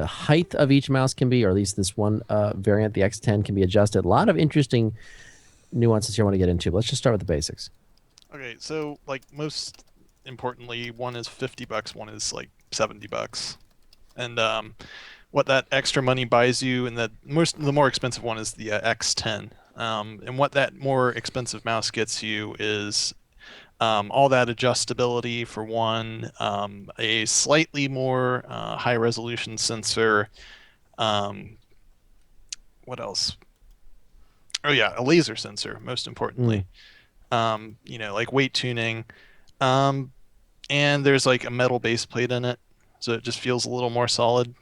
height of each mouse can be, or at least this one variant, the X10, can be adjusted. A lot of interesting nuances here I want to get into. But let's just start with the basics. Okay, so like most importantly, one is $50, one is like $70, and what that extra money buys you, and the more expensive one is the X10. And what that more expensive mouse gets you is all that adjustability for one, a slightly more high resolution sensor. What else? Oh yeah, a laser sensor, most importantly. Like weight tuning. And there's like a metal base plate in it, so it just feels a little more solid.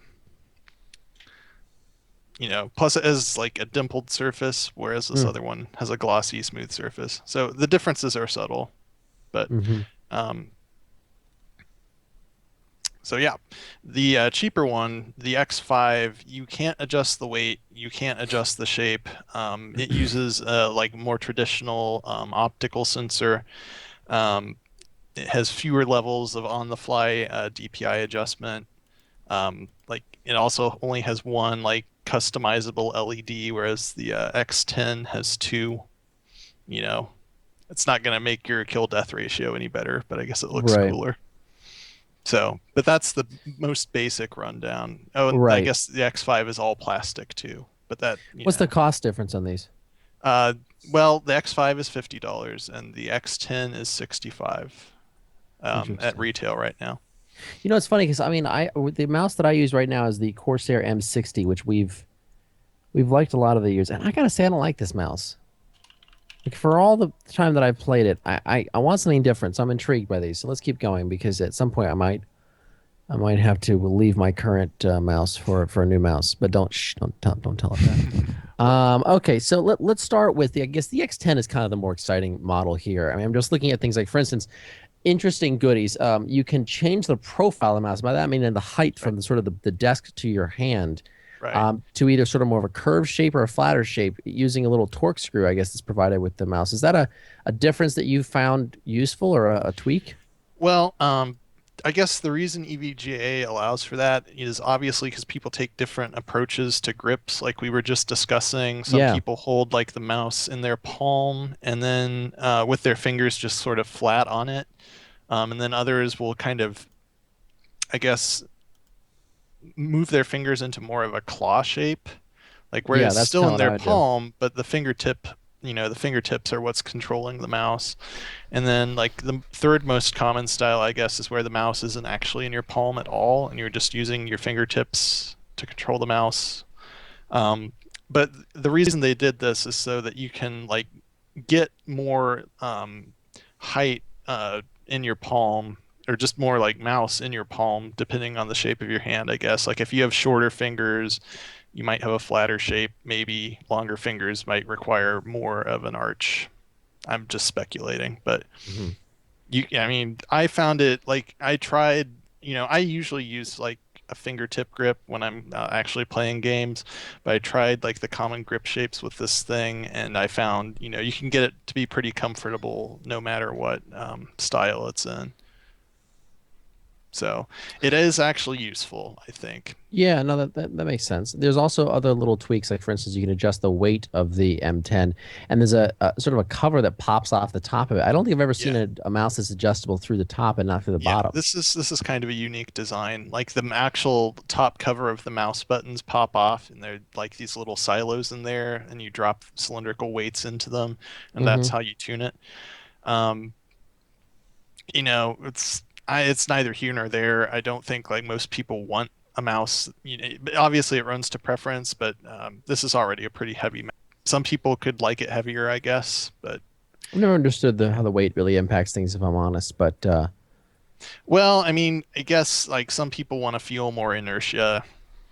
Plus it has like a dimpled surface, whereas this other one has a glossy, smooth surface. So the differences are subtle, but so yeah, the cheaper one, the X5, you can't adjust the weight, you can't adjust the shape. It uses like more traditional optical sensor. It has fewer levels of on-the-fly DPI adjustment. Like it also only has one like customizable LED, whereas the X10 has two. It's not going to make your kill-death ratio any better, but I guess it looks cooler. So, but that's the most basic rundown. Oh, and I guess the X5 is all plastic too. But what's the cost difference on these? Well, the X5 is $50 and the X10 is $65 at retail right now. It's funny because I mean, the mouse that I use right now is the Corsair M60, which we've liked a lot of the years, and I gotta say I don't like this mouse. Like for all the time that I've played it, I want something different. So I'm intrigued by these. So let's keep going because at some point I might have to leave my current mouse for a new mouse. But don't tell it that. Okay, so let's start with I guess the X10 is kind of the more exciting model here. I mean, I'm just looking at things like, for instance, interesting goodies. You can change the profile of the mouse. By that I mean the height from the sort of the desk to your hand. To either sort of more of a curved shape or a flatter shape using a little Torq screw, I guess, that's provided with the mouse. Is that a difference that you found useful or a tweak? Well, I guess the reason EVGA allows for that is obviously because people take different approaches to grips, like we were just discussing. Some people hold like the mouse in their palm and then with their fingers just sort of flat on it. And then others will kind of, I guess, move their fingers into more of a claw shape, like where it's still in their palm, but the fingertips are what's controlling the mouse. And then like the third most common style, I guess, is where the mouse isn't actually in your palm at all, and you're just using your fingertips to control the mouse. But the reason they did this is so that you can like get more height in your palm, or just more like mouse in your palm, depending on the shape of your hand, I guess. Like if you have shorter fingers, you might have a flatter shape. Maybe longer fingers might require more of an arch. I'm just speculating, but I mean, I found it like I tried, I usually use like a fingertip grip when I'm actually playing games, but I tried like the common grip shapes with this thing, and I found, you can get it to be pretty comfortable no matter what style it's in. So it is actually useful, I think. Yeah, no, that makes sense. There's also other little tweaks, like for instance, you can adjust the weight of the M10, and there's a sort of a cover that pops off the top of it. I don't think I've ever seen a mouse that's adjustable through the top and not through the bottom. This is kind of a unique design. Like the actual top cover of the mouse buttons pop off, and they're like these little silos in there, and you drop cylindrical weights into them, and that's how you tune it. It's neither here nor there. I don't think like most people want a mouse. Obviously it runs to preference, but this is already a pretty heavy mouse. Some people could like it heavier, I guess, but I've never understood how the weight really impacts things, if I'm honest. But well, I mean, I guess like some people want to feel more inertia.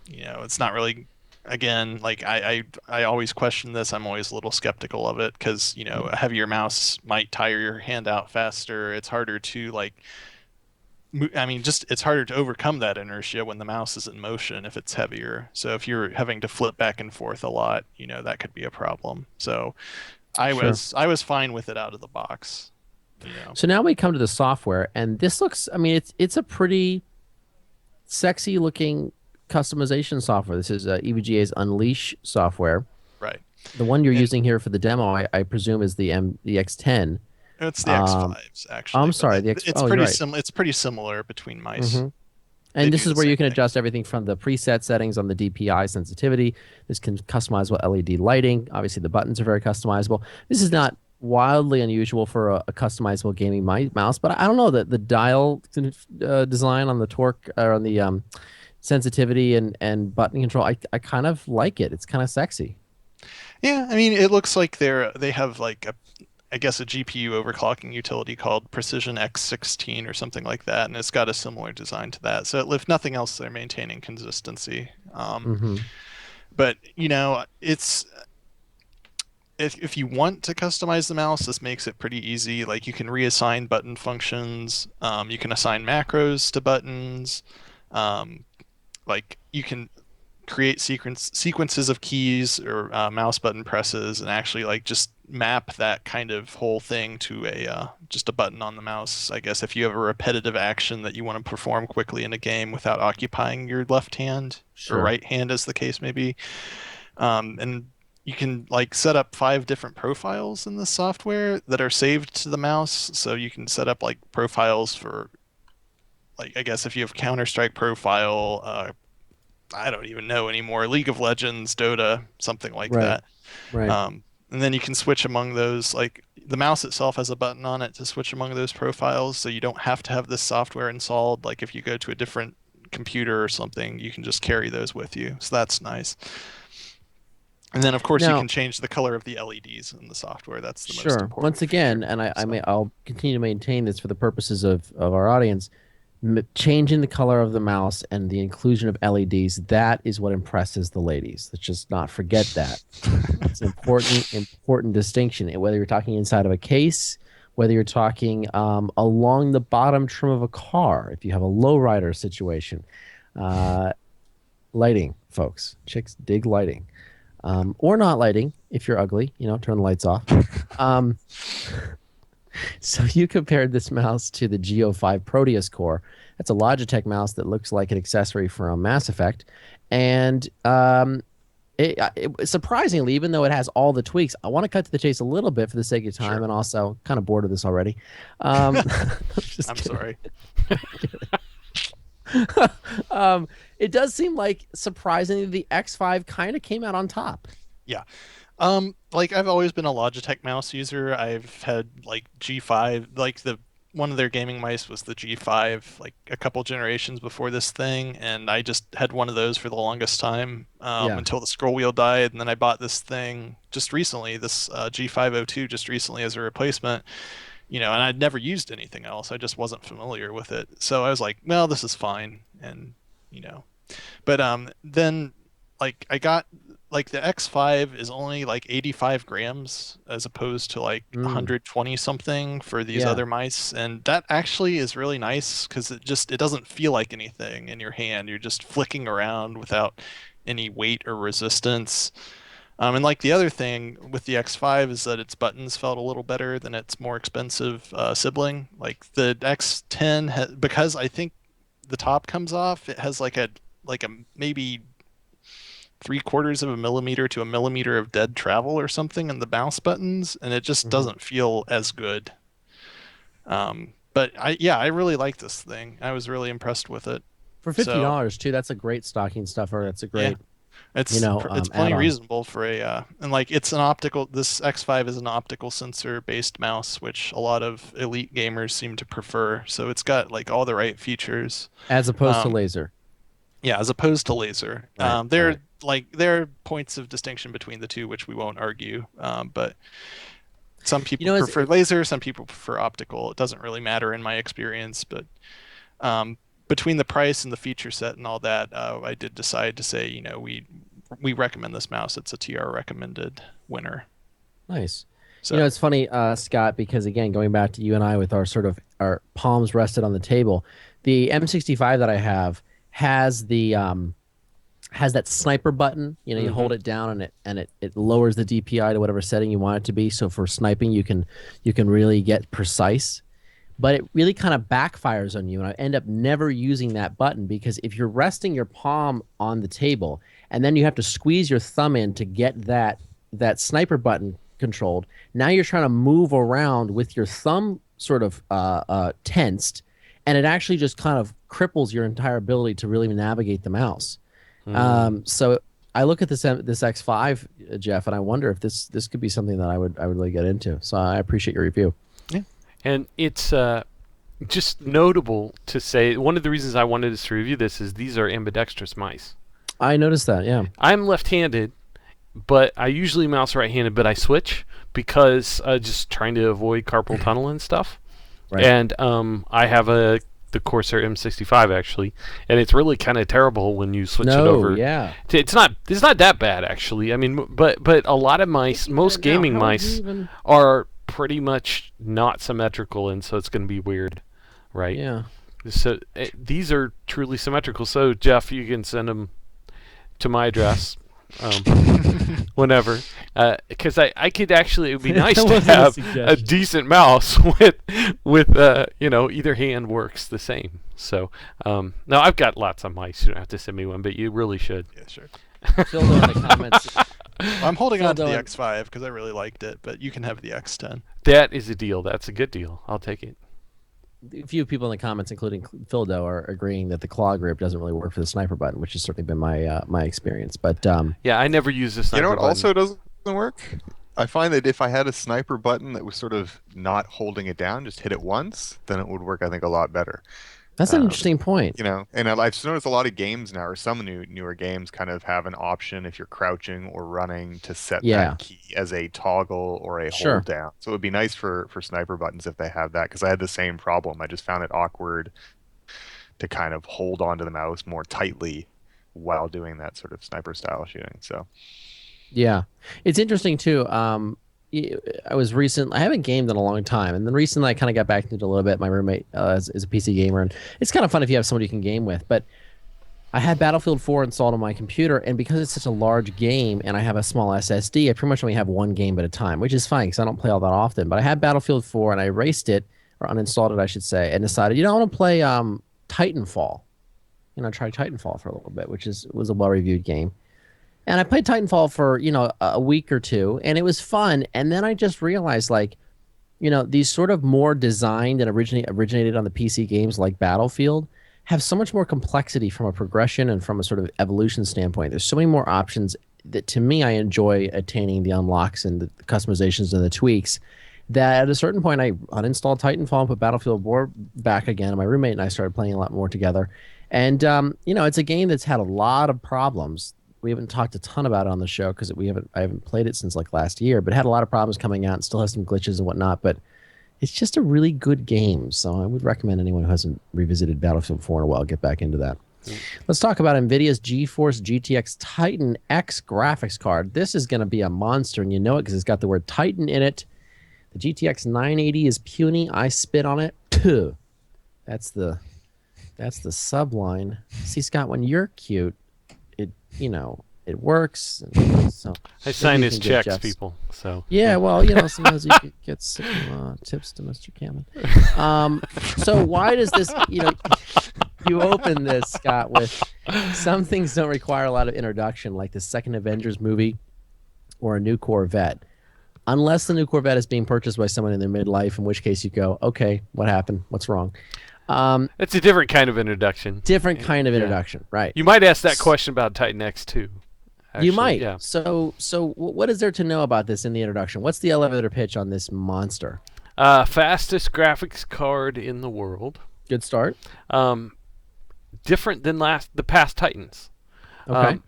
It's not really again, like I always question this. I'm always a little skeptical of it because, a heavier mouse might tire your hand out faster. It's harder to like, I mean, just it's harder to overcome that inertia when the mouse is in motion if it's heavier. So if you're having to flip back and forth a lot, that could be a problem. So I was fine with it out of the box. So now we come to the software, and this looks, I mean, it's a pretty sexy looking customization software. This is EVGA's Unleash software. Right. The one you're using here for the demo, I presume, is the X10. It's the X5s, actually. I'm sorry, the X. It's pretty similar between mice. Mm-hmm. And this is where you can adjust everything from the preset settings on the DPI sensitivity. This can customize with LED lighting. Obviously, the buttons are very customizable. This is not wildly unusual for a customizable gaming mouse, but I don't know that the dial design on the Torq or on the sensitivity and button control, I kind of like it. It's kind of sexy. Yeah, I mean, it looks like they have like I guess a GPU overclocking utility called Precision X16 or something like that, and it's got a similar design to that. So if nothing else, they're maintaining consistency. But it's if you want to customize the mouse, this makes it pretty easy. Like you can reassign button functions, you can assign macros to buttons, like you can create sequences of keys or mouse button presses and actually like just map that kind of whole thing to just a button on the mouse. I guess if you have a repetitive action that you want to perform quickly in a game without occupying your left hand or right hand, as the case may be. And you can like set up 5 different profiles in the software that are saved to the mouse. So you can set up like profiles for, like, I guess if you have Counter-Strike profile, I don't even know anymore, League of Legends, Dota, something like that. Right. And then you can switch among those. Like the mouse itself has a button on it to switch among those profiles, so you don't have to have this software installed. Like if you go to a different computer or something, you can just carry those with you. So that's nice. And then, of course, you can change the color of the LEDs in the software. That's the most important. Once again, and I'll continue to maintain this for the purposes of our audience, changing the color of the mouse and the inclusion of LEDs, that is what impresses the ladies. Let's just not forget that. It's an important distinction. Whether you're talking inside of a case, whether you're talking along the bottom trim of a car, if you have a lowrider situation. Lighting, folks. Chicks dig lighting. Or not lighting if you're ugly, turn the lights off. So you compared this mouse to the Go5 Proteus core. That's a Logitech mouse that looks like an accessory from Mass Effect. And surprisingly, even though it has all the tweaks, I want to cut to the chase a little bit for the sake of time, and also kind of bored of this already. I'm sorry. It does seem like, surprisingly, the X5 kind of came out on top. Yeah. Like I've always been a Logitech mouse user. I've had like G5, like one of their gaming mice was the G5, like a couple generations before this thing, and I just had one of those for the longest time until the scroll wheel died, and then I bought this thing just recently, this G502 just recently as a replacement. And I'd never used anything else. I just wasn't familiar with it. So I was like, well, this is fine. And, but then like I got like the X5 is only like 85 grams as opposed to like 120 something for these other mice. And that actually is really nice because it doesn't feel like anything in your hand. You're just flicking around without any weight or resistance. And like the other thing with the X5 is that its buttons felt a little better than its more expensive sibling. Like the X10, because I think the top comes off, it has like a maybe 3/4 of a millimeter to a millimeter of dead travel or something in the mouse buttons, and it just doesn't feel as good. But I really like this thing. I was really impressed with it. For $50 too, that's a great stocking stuffer. That's a great. Yeah. It's plenty reasonable for and like it's an optical. This X5 is an optical sensor based mouse, which a lot of elite gamers seem to prefer. So it's got like all the right features as opposed to laser. Yeah, as opposed to laser. Right, there are points of distinction between the two, which we won't argue. But some people prefer laser, some people prefer optical. It doesn't really matter in my experience, but between the price and the feature set and all that, I did decide to say, we we recommend this mouse. It's a TR recommended winner. Nice. So, it's funny, Scott, because again, going back to you and I with our palms rested on the table, the M65 that I have has the has that sniper button. You hold it down and it lowers the DPI to whatever setting you want it to be. So for sniping, you can really get precise. But it really kind of backfires on you, and I end up never using that button, because if you're resting your palm on the table and then you have to squeeze your thumb in to get that sniper button controlled, now you're trying to move around with your thumb sort of tensed, and it actually just kind of cripples your entire ability to really navigate the mouse. So I look at this X5, Jeff, and I wonder if this could be something that I would really get into. So I appreciate your review. Yeah. And it's just notable to say, one of the reasons I wanted us to review this is these are ambidextrous mice. I noticed that, yeah. I'm left-handed, but I usually mouse right-handed, but I switch because just trying to avoid carpal tunnel and stuff. Right. And I have the Corsair M65 actually, and it's really kind of terrible when you switch it over. Yeah. It's not that bad actually. I mean, but a lot of mice, most gaming mice are pretty much not symmetrical, and so it's going to be weird, right? Yeah. So these are truly symmetrical. So Jeff, you can send them to my address whenever, because I could actually, it would be nice to have a decent mouse with either hand works the same. So now I've got lots of mice. You don't have to send me one, but you really should. Yeah, sure. Phil in the comments. I'm holding on to the X5 because I really liked it, but you can have the X10. That is a deal. That's a good deal. I'll take it. A few people in the comments, including Phildo, are agreeing that the claw grip doesn't really work for the sniper button, which has certainly been my experience. But yeah, I never use the sniper button. You know what also doesn't work? I find that if I had a sniper button that was sort of not holding it down, just hit it once, then it would work, I think, a lot better. That's an interesting point. And I've noticed a lot of games now, or some newer games, kind of have an option if you're crouching or running to set that key as a toggle or a hold down. So it would be nice for sniper buttons if they have that, because I had the same problem. I just found it awkward to kind of hold onto the mouse more tightly while doing that sort of sniper style shooting. So yeah, it's interesting too. I haven't gamed in a long time, and then recently I kind of got back into it a little bit. My roommate is a PC gamer, and it's kind of fun if you have somebody you can game with. But I had Battlefield 4 installed on my computer, and because it's such a large game and I have a small SSD, I pretty much only have one game at a time, which is fine because I don't play all that often. But I had Battlefield 4, and I erased it, or uninstalled it, I should say, and decided, I want to play Titanfall. Try Titanfall for a little bit, which was a well-reviewed game. And I played Titanfall for, a week or two, and it was fun. And then I just realized, these sort of more designed and originated on the PC games like Battlefield have so much more complexity from a progression and from a sort of evolution standpoint. There's so many more options that, to me, I enjoy attaining the unlocks and the customizations and the tweaks, that at a certain point I uninstalled Titanfall and put Battlefield 4 back again. And my roommate and I started playing a lot more together. And, it's a game that's had a lot of problems. We haven't talked a ton about it on the show because I haven't played it since last year, but it had a lot of problems coming out and still has some glitches and whatnot. But it's just a really good game, so I would recommend anyone who hasn't revisited Battlefield 4 in a while get back into that. Let's talk about NVIDIA's GeForce GTX Titan X graphics card. This is going to be a monster, and you know it because it's got the word Titan in it. The GTX 980 is puny. I spit on it. Tuh. That's the subline. See, Scott, when you're cute, it works. So I sign his checks, people. So yeah, well, sometimes you could get some tips to Mr. Cameron. So why does this? You open this, Scott, with some things don't require a lot of introduction, like the second Avengers movie or a new Corvette, unless the new Corvette is being purchased by someone in their midlife, in which case you go, okay, what happened? What's wrong? It's a different kind of introduction. Different kind of introduction, right? You might ask that question about Titan X too. Actually, you might. Yeah. So what is there to know about this in the introduction? What's the elevator pitch on this monster? Fastest graphics card in the world. Good start. Different than the past Titans. Okay.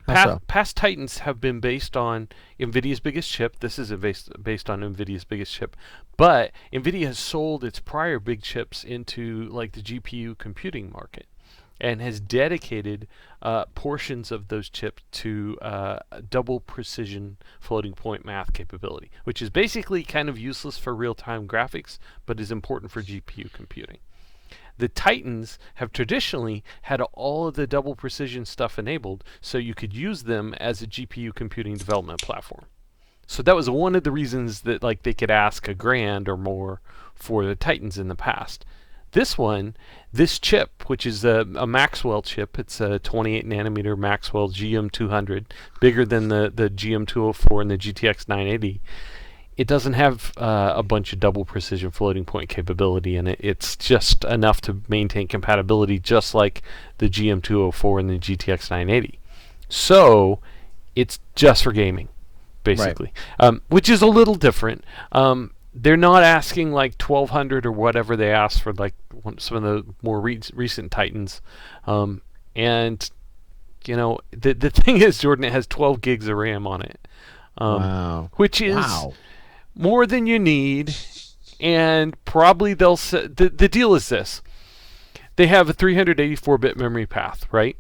Past Titans have been based on NVIDIA's biggest chip. This is based on NVIDIA's biggest chip. But NVIDIA has sold its prior big chips into the GPU computing market. and has dedicated portions of those chips to double precision floating point math capability, which is basically kind of useless for real-time graphics, but is important for GPU computing. The Titans have traditionally had all of the double precision stuff enabled, so you could use them as a GPU computing development platform. So that was one of the reasons that they could ask $1,000 or more for the Titans in the past. This chip, which is a Maxwell chip, it's a 28 nanometer Maxwell GM200, bigger than the GM204 and the GTX 980. It doesn't have a bunch of double precision floating point capability in it. It's just enough to maintain compatibility, just like the GM204 and the GTX 980. So it's just for gaming, basically, which is a little different. They're not asking like 1,200 or whatever they asked for some of the more recent Titans. And the thing is, Jordan, it has 12 gigs of RAM on it. Wow. Which is more than you need, and probably they'll the deal is this. They have a 384-bit memory path, right?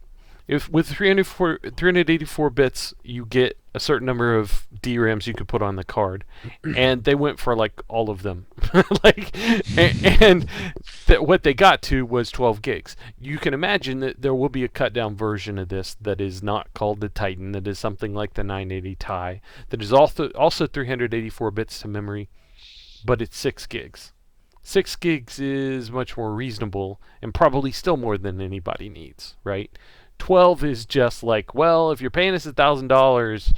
If with 384 bits, you get a certain number of DRAMs you could put on the card, and they went for all of them, what they got to was 12 gigs. You can imagine that there will be a cut down version of this that is not called the Titan, that is something like the 980 Ti, that is also 384 bits to memory, but it's 6 gigs. 6 gigs is much more reasonable and probably still more than anybody needs, right? 12 is just if you're paying us $1,000,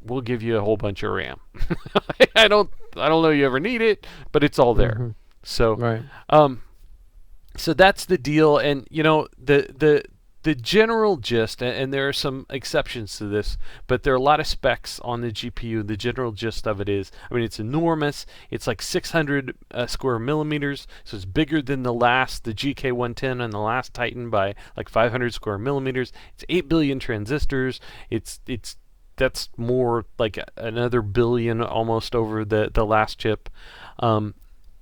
we'll give you a whole bunch of RAM. I don't know you ever need it, but it's all there. Mm-hmm. So, so that's the deal. And the general gist, and there are some exceptions to this, but there are a lot of specs on the GPU. The general gist of it is, it's enormous. It's 600 square millimeters, so it's bigger than the GK110 and the last Titan by 500 square millimeters. It's 8 billion transistors. That's more like another billion almost over the last chip.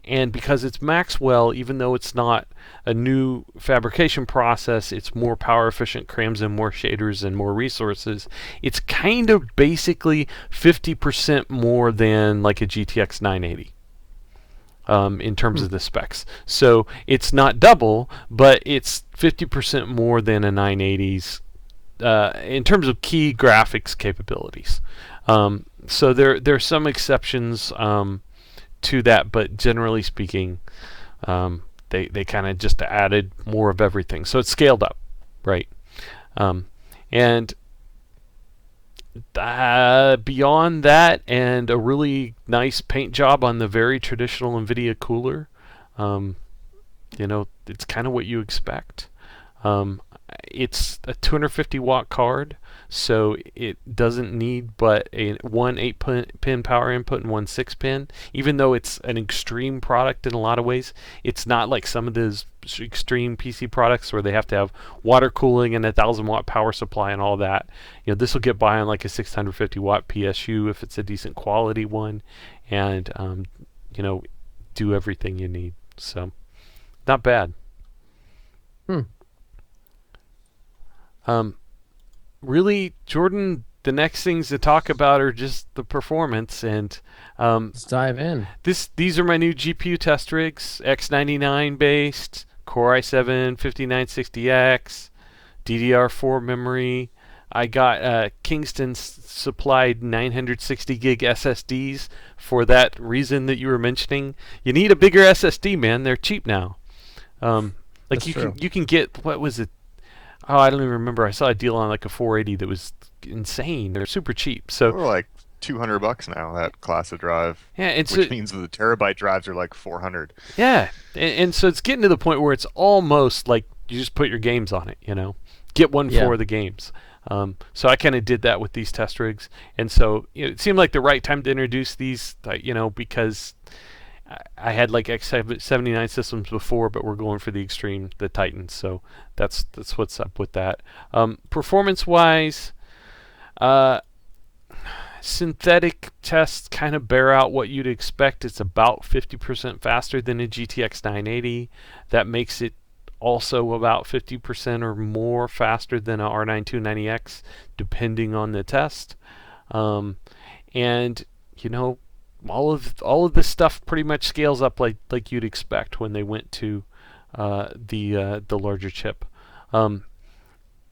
And because it's Maxwell, even though it's not a new fabrication process, it's more power efficient, crams in more shaders and more resources. It's kind of basically 50% more than a GTX 980 in terms of the specs. So it's not double, but it's 50% more than a 980's in terms of key graphics capabilities. So there are some exceptions to that, but generally speaking, they kind of just added more of everything, so it's scaled up, right? And beyond that, and a really nice paint job on the very traditional NVIDIA cooler, it's kind of what you expect. It's a 250 watt card, so it doesn't need but one 8-pin power input and one 6-pin. Even though it's an extreme product in a lot of ways, it's not like some of those extreme PC products where they have to have water cooling and a 1,000 watt power supply and all that. This will get by on a 650 watt PSU if it's a decent quality one, and do everything you need. So not bad. Really, Jordan, the next things to talk about are just the performance, and let's dive in. These are my new GPU test rigs, X99 based, Core i7 5960X, DDR4 memory. I got Kingston supplied 960 gig SSDs for that reason that you were mentioning. You need a bigger SSD, man. They're cheap now. You can get, what was it? Oh, I don't even remember. I saw a deal on a 480 that was insane. They're super cheap. So they're $200 now, that class of drive. Yeah, which means the terabyte drives are $400. Yeah, and so it's getting to the point where it's almost like you just put your games on it. Get one for the games. So I kind of did that with these test rigs, and so it seemed like the right time to introduce these. Because I had X79 systems before, but we're going for the extreme, the Titan. So that's what's up with that. Performance-wise, synthetic tests kind of bear out what you'd expect. It's about 50% faster than a GTX 980. That makes it also about 50% or more faster than a R9 290X, depending on the test. And all of this stuff pretty much scales up like you'd expect when they went to the larger chip.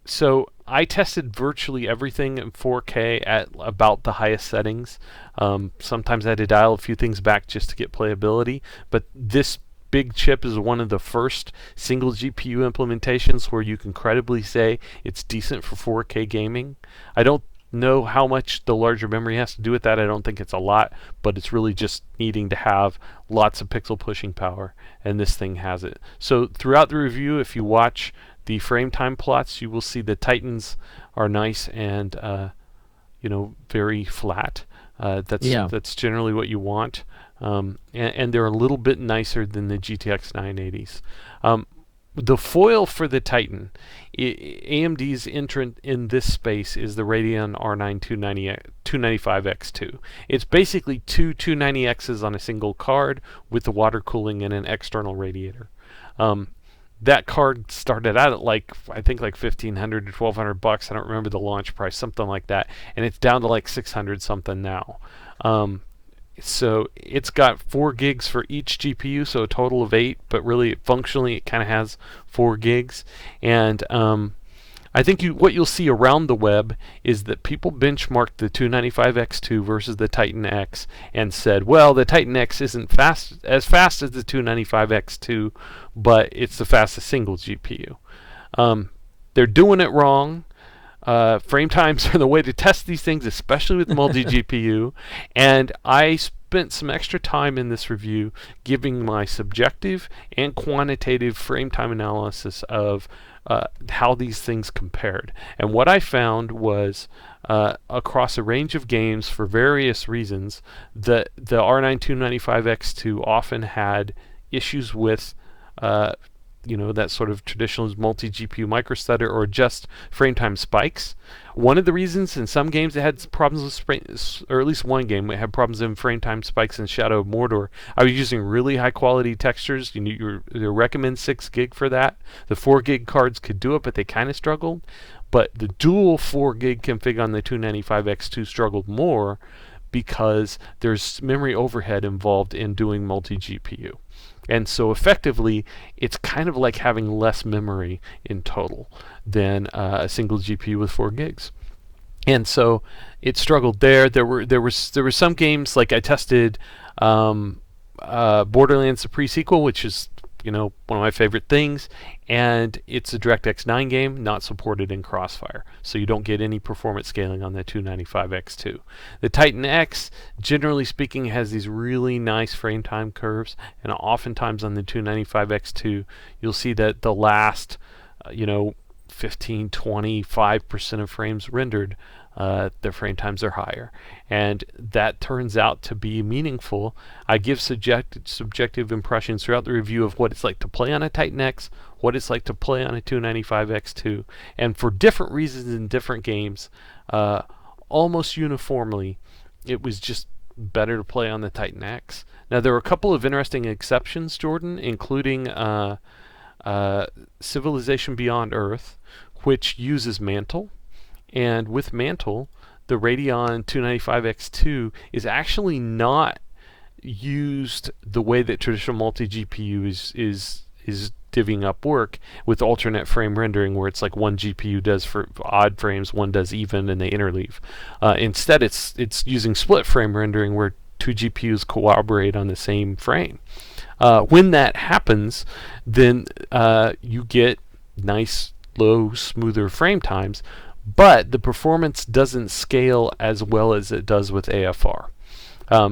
So I tested virtually everything in 4K at about the highest settings. Sometimes I had to dial a few things back just to get playability, but this big chip is one of the first single GPU implementations where you can credibly say it's decent for 4K gaming. I don't know how much the larger memory has to do with that. I don't think it's a lot, but it's really just needing to have lots of pixel pushing power, and this thing has it. So throughout the review, if you watch the frame time plots, you will see the Titans are nice and very flat. That's generally what you want, and they're a little bit nicer than the GTX 980s. The foil for the Titan, AMD's entrant in this space is the Radeon R9 295X2. It's basically two 290Xs on a single card with the water cooling and an external radiator. That card started out at I think $1,500 to $1,200. I don't remember the launch price, something like that, and it's down to $600 something now. So it's got 4 gigs for each GPU, so a total of 8, but really functionally it kind of has 4 gigs. And I think what you'll see around the web is that people benchmarked the 295X2 versus the Titan X and said, well, the Titan X isn't as fast as the 295X2, but it's the fastest single GPU. They're doing it wrong. Frame times are the way to test these things, especially with multi-GPU. And I spent some extra time in this review giving my subjective and quantitative frame time analysis of how these things compared. And what I found was, across a range of games for various reasons, that the R9 295X2 often had issues with that sort of traditional multi-GPU microstutter or just frame time spikes. One of the reasons in some games it had problems with or at least one game it had problems in frame time spikes in Shadow of Mordor. I was using really high quality textures. You recommend 6 gig for that. The 4 gig cards could do it, but they kind of struggled. But the dual 4 gig config on the 295X2 struggled more because there's memory overhead involved in doing multi-GPU. And so effectively, it's kind of like having less memory in total than a single GPU with 4 gigs. And so it struggled there. There were some games, like I tested Borderlands: The Pre-Sequel, which is one of my favorite things, and it's a DirectX 9 game, not supported in Crossfire, so you don't get any performance scaling on the 295X2. The Titan X, generally speaking, has these really nice frame time curves, and oftentimes on the 295X2 you'll see that the last 15, 25% of frames rendered, the frame times are higher, and that turns out to be meaningful. I give subjective impressions throughout the review of what it's like to play on a Titan X, what it's like to play on a 295X2, and for different reasons in different games, almost uniformly, it was just better to play on the Titan X. Now there were a couple of interesting exceptions, Jordan, including Civilization Beyond Earth, which uses Mantle. And with Mantle, the Radeon 295X2 is actually not used the way that traditional multi-GPU is divvying up work with alternate frame rendering, where it's like one GPU does for odd frames, one does even, and they interleave. Instead, it's using split frame rendering, where 2 GPUs cooperate on the same frame. When that happens, then you get nice, low, smoother frame times, but the performance doesn't scale as well as it does with AFR.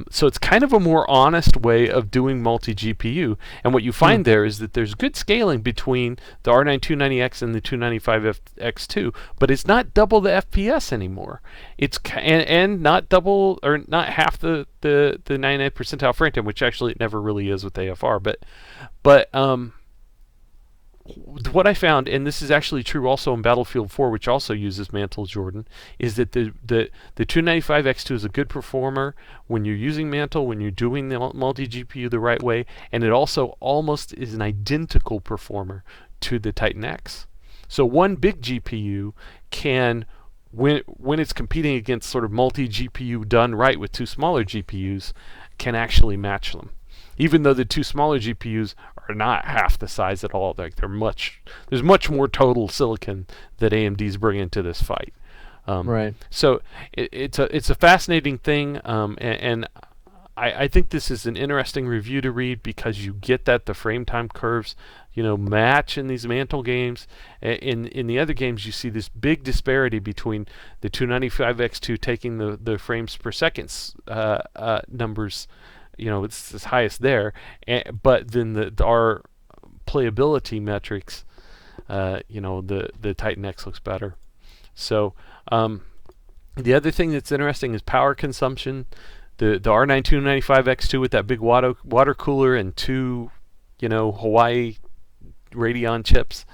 So it's kind of a more honest way of doing multi-GPU, and what you find there is that there's good scaling between the R9 290X and the 295X2, but it's not double the FPS anymore. It's and not double or not half the 99th percentile frame time, which actually it never really is with AFR. But what I found, and this is actually true also in Battlefield 4, which also uses Mantle, Jordan, is that the 295X2 is a good performer when you're using Mantle, when you're doing the multi-GPU the right way, and it also almost is an identical performer to the Titan X. So one big GPU can, when it's competing against sort of multi-GPU done right with two smaller GPUs, can actually match them. Even though the two smaller GPUs are not half the size at all, like there's much more total silicon that AMD's bringing to this fight. Right. So it's a fascinating thing, and I think this is an interesting review to read because you get that the frame time curves, match in these Mantle games. In the other games, you see this big disparity between the 295X2 taking the frames per second numbers. It's as highest there, but then our playability metrics, the Titan X looks better. So the other thing that's interesting is power consumption. The R9 295X2 with that big water cooler and two, Hawaii Radeon chips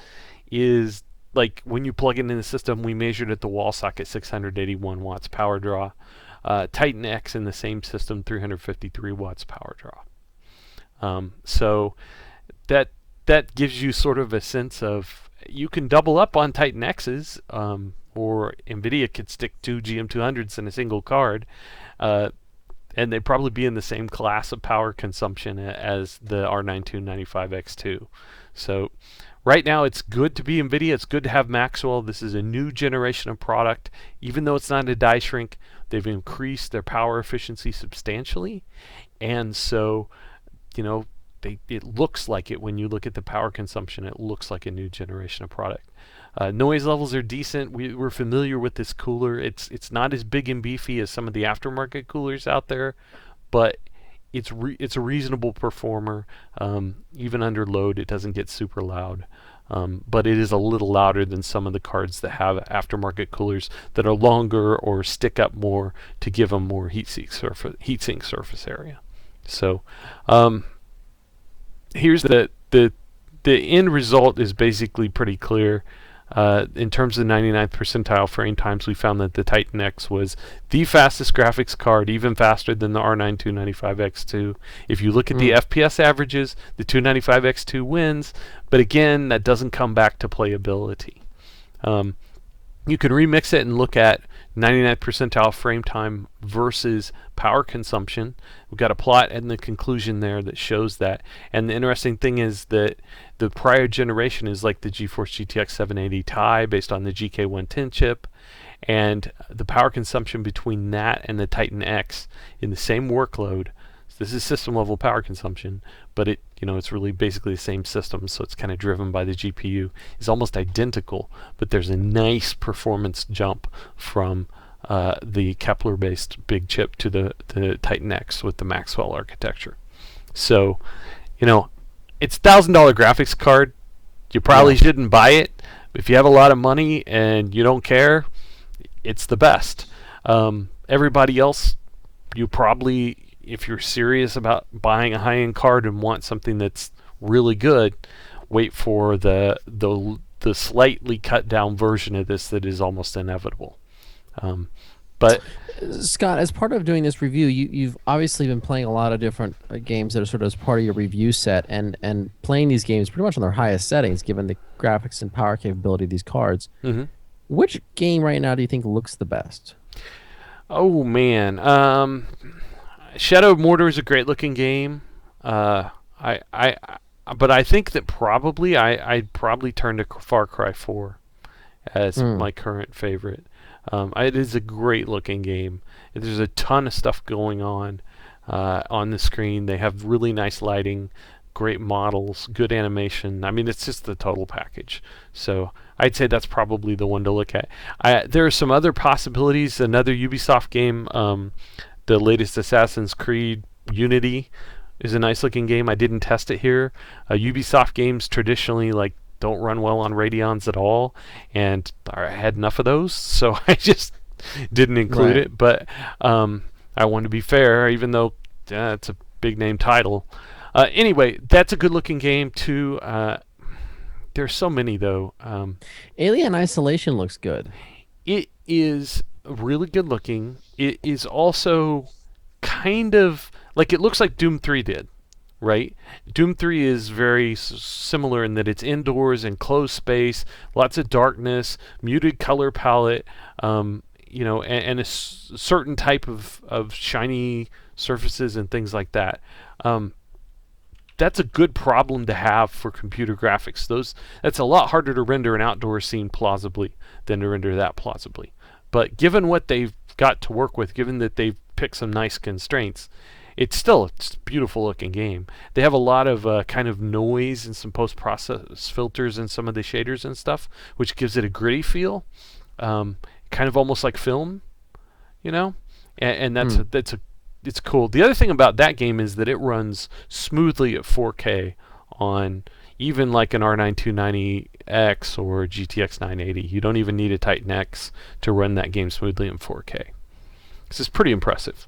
is like when you plug it in the system, we measured at the wall socket 681 watts power draw. Titan X in the same system, 353 watts power draw. So that gives you sort of a sense of you can double up on Titan X's, or NVIDIA could stick two GM200s in a single card, and they'd probably be in the same class of power consumption as the R9 295X2. So right now it's good to be NVIDIA. It's good to have Maxwell. This is a new generation of product. Even though it's not a die shrink, they've increased their power efficiency substantially. And so, it looks like it when you look at the power consumption. It looks like a new generation of product. Noise levels are decent. We're familiar with this cooler. It's not as big and beefy as some of the aftermarket coolers out there, but it's a reasonable performer. Even under load, it doesn't get super loud. But it is a little louder than some of the cards that have aftermarket coolers that are longer or stick up more to give them more heatsink surface area. So here's the end result is basically pretty clear. In terms of 99th percentile frame times, we found that the Titan X was the fastest graphics card, even faster than the R9 295X2. If you look at the FPS averages, the 295X2 wins, but again, that doesn't come back to playability. You can remix it and look at 99th percentile frame time versus power consumption. We've got a plot and the conclusion there that shows that. And the interesting thing is that the prior generation is like the GeForce GTX 780 Ti based on the GK110 chip, and the power consumption between that and the Titan X in the same workload. So this is system level power consumption, but it's really basically the same system, so it's kind of driven by the GPU. Is almost identical, but there's a nice performance jump from the Kepler-based big chip to the Titan X with the Maxwell architecture. So, it's $1,000 graphics card. You probably shouldn't buy it. If you have a lot of money and you don't care, it's the best. Everybody else, you probably, if you're serious about buying a high-end card and want something that's really good, wait for the slightly cut down version of this that is almost inevitable. But Scott, as part of doing this review, you've obviously been playing a lot of different games that are sort of as part of your review set, and playing these games pretty much on their highest settings, given the graphics and power capability of these cards. Mm-hmm. Which game right now do you think looks the best? Oh man, Shadow of Mordor is a great looking game. But I think that probably I'd probably turn to Far Cry 4 as my current favorite. It is a great looking game. There's a ton of stuff going on the screen. They have really nice lighting, great models, good animation. I mean, it's just the total package. So I'd say that's probably the one to look at. There are some other possibilities. Another Ubisoft game, the latest Assassin's Creed Unity, is a nice looking game. I didn't test it here. Ubisoft games traditionally don't run well on Radeons at all, and I had enough of those, so I just didn't include it. But I want to be fair, even though it's a big name title. Anyway, that's a good looking game too. There's so many though. Alien Isolation looks good. It is really good looking. It is also kind of it looks like Doom 3 did, right? Doom 3 is very similar in that it's indoors, enclosed space, lots of darkness, muted color palette, and a certain type of shiny surfaces and things like that. That's a good problem to have for computer graphics. That's a lot harder to render an outdoor scene plausibly than to render that plausibly. But given what they've got to work with, given that they've picked some nice constraints, it's a beautiful looking game. They have a lot of kind of noise and some post-process filters and some of the shaders and stuff, which gives it a gritty feel, kind of almost like film, and it's cool. The other thing about that game is that it runs smoothly at 4K on even like an R9 290X or GTX 980. You don't even need a Titan X to run that game smoothly in 4K. This is pretty impressive.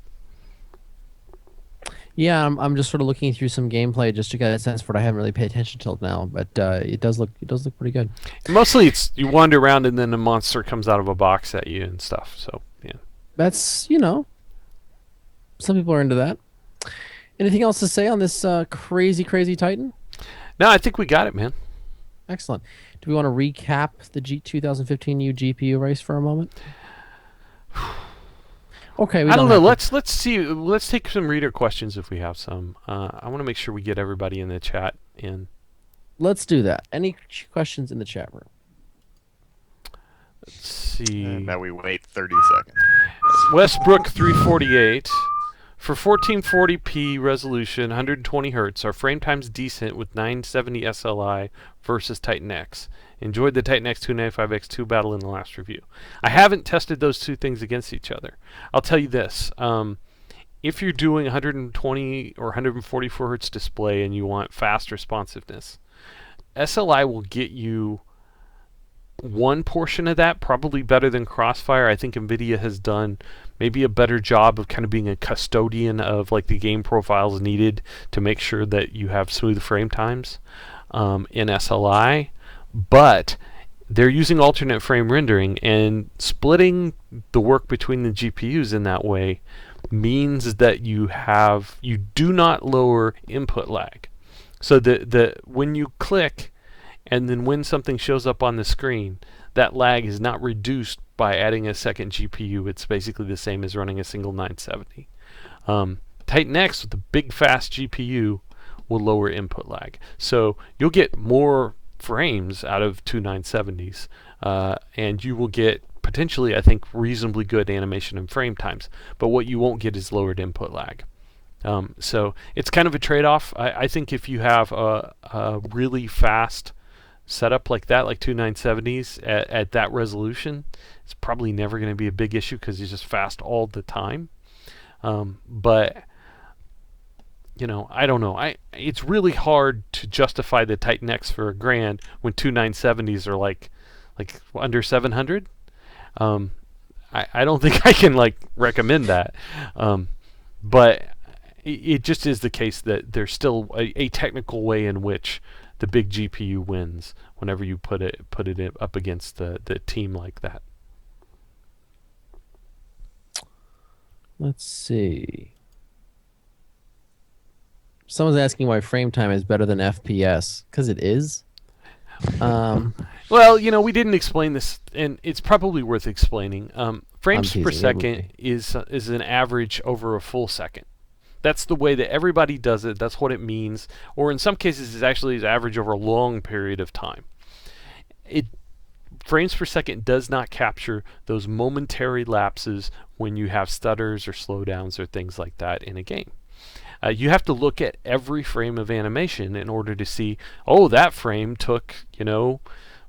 Yeah, I'm just sort of looking through some gameplay just to get a sense for it. I haven't really paid attention till now, but it does look pretty good. Mostly, it's you wander around and then a monster comes out of a box at you and stuff. So yeah, that's some people are into that. Anything else to say on this crazy Titan? No, I think we got it, man. Excellent. Do we want to recap the 2015U GPU race for a moment? Okay, I don't know. Let's see. Let's take some reader questions if we have some. I want to make sure we get everybody in the chat in. Let's do that. Any questions in the chat room? Let's see. And now we wait 30 seconds. Westbrook 348. For 1440p resolution, 120 Hz, are frame times decent with 970 SLI versus Titan X? Enjoyed the Titan X 295X2 battle in the last review. I haven't tested those two things against each other. I'll tell you this. If you're doing 120 or 144 Hz display and you want fast responsiveness, SLI will get you one portion of that, probably better than Crossfire. I think NVIDIA has done maybe a better job of kind of being a custodian of like the game profiles needed to make sure that you have smooth frame times in SLI. But they're using alternate frame rendering, and splitting the work between the GPUs in that way means that you do not lower input lag. So when you click and then when something shows up on the screen, that lag is not reduced by adding a second GPU. It's basically the same as running a single 970. Titan X with the big fast GPU will lower input lag. So you'll get more frames out of two 970s, and you will get potentially, I think, reasonably good animation and frame times. But what you won't get is lowered input lag. So it's kind of a trade-off. I think if you have a really fast setup like that, like two 970s at that resolution, it's probably never going to be a big issue because it's just fast all the time. But I don't know. It's really hard to justify the Titan X for $1,000 when two 970s are like under 700. I don't think I can recommend that. But it just is the case that there's still a technical way in which the big GPU wins whenever you put it up against the team like that. Let's see. Someone's asking why frame time is better than FPS. Because it is. Well, we didn't explain this, and it's probably worth explaining. Frames per second is an average over a full second. That's the way that everybody does it. That's what it means. Or in some cases, it's actually average over a long period of time. Frames per second does not capture those momentary lapses when you have stutters or slowdowns or things like that in a game. You have to look at every frame of animation in order to see, that frame took,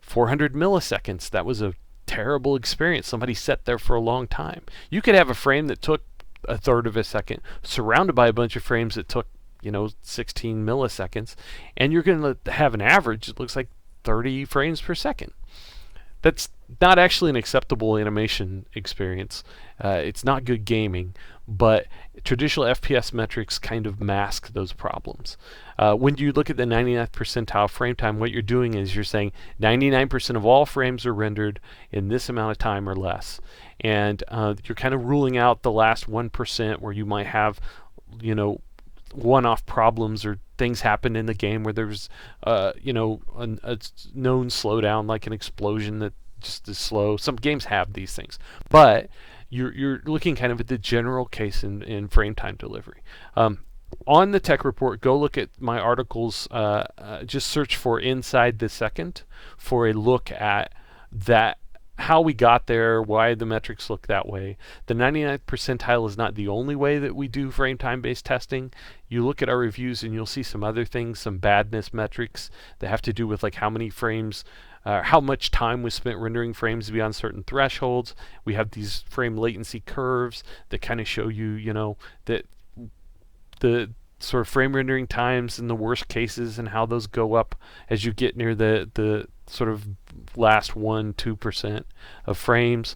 400 milliseconds. That was a terrible experience. Somebody sat there for a long time. You could have a frame that took a third of a second surrounded by a bunch of frames that took 16 milliseconds, and you're going to have an average that looks like 30 frames per second. That's not actually an acceptable animation experience. It's not good gaming, but traditional FPS metrics kind of mask those problems. When you look at the 99th percentile frame time, what you're doing is you're saying 99% of all frames are rendered in this amount of time or less. And you're kind of ruling out the last 1% where you might have, one-off problems or things happen in the game where there's a known slowdown, like an explosion that just is slow. Some games have these things, but you're looking kind of at the general case in frame time delivery. On the tech report, go look at my articles. Just search for "inside the second" for a look at that, how we got there, why the metrics look that way. The 99th percentile is not the only way that we do frame time based testing. You look at our reviews and you'll see some other things, some badness metrics that have to do with like how many frames, how much time was spent rendering frames beyond certain thresholds. We have these frame latency curves that kind of show you, that the sort of frame rendering times in the worst cases and how those go up as you get near the sort of last 1-2% of frames.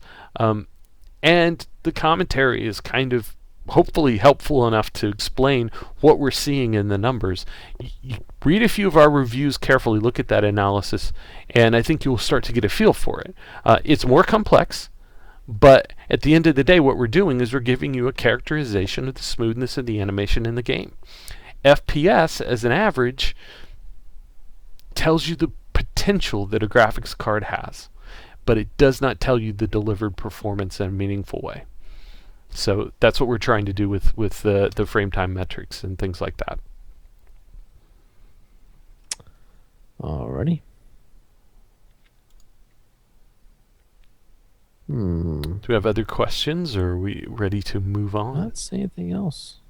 And the commentary is kind of hopefully helpful enough to explain what we're seeing in the numbers. You read a few of our reviews carefully, look at that analysis, and I think you'll start to get a feel for it. It's more complex, but at the end of the day, what we're doing is we're giving you a characterization of the smoothness of the animation in the game. FPS, as an average, tells you the potential that a graphics card has, but it does not tell you the delivered performance in a meaningful way. So that's what we're trying to do with the frame time metrics and things like that. Alrighty. Do we have other questions, or are we ready to move on? Not see anything else.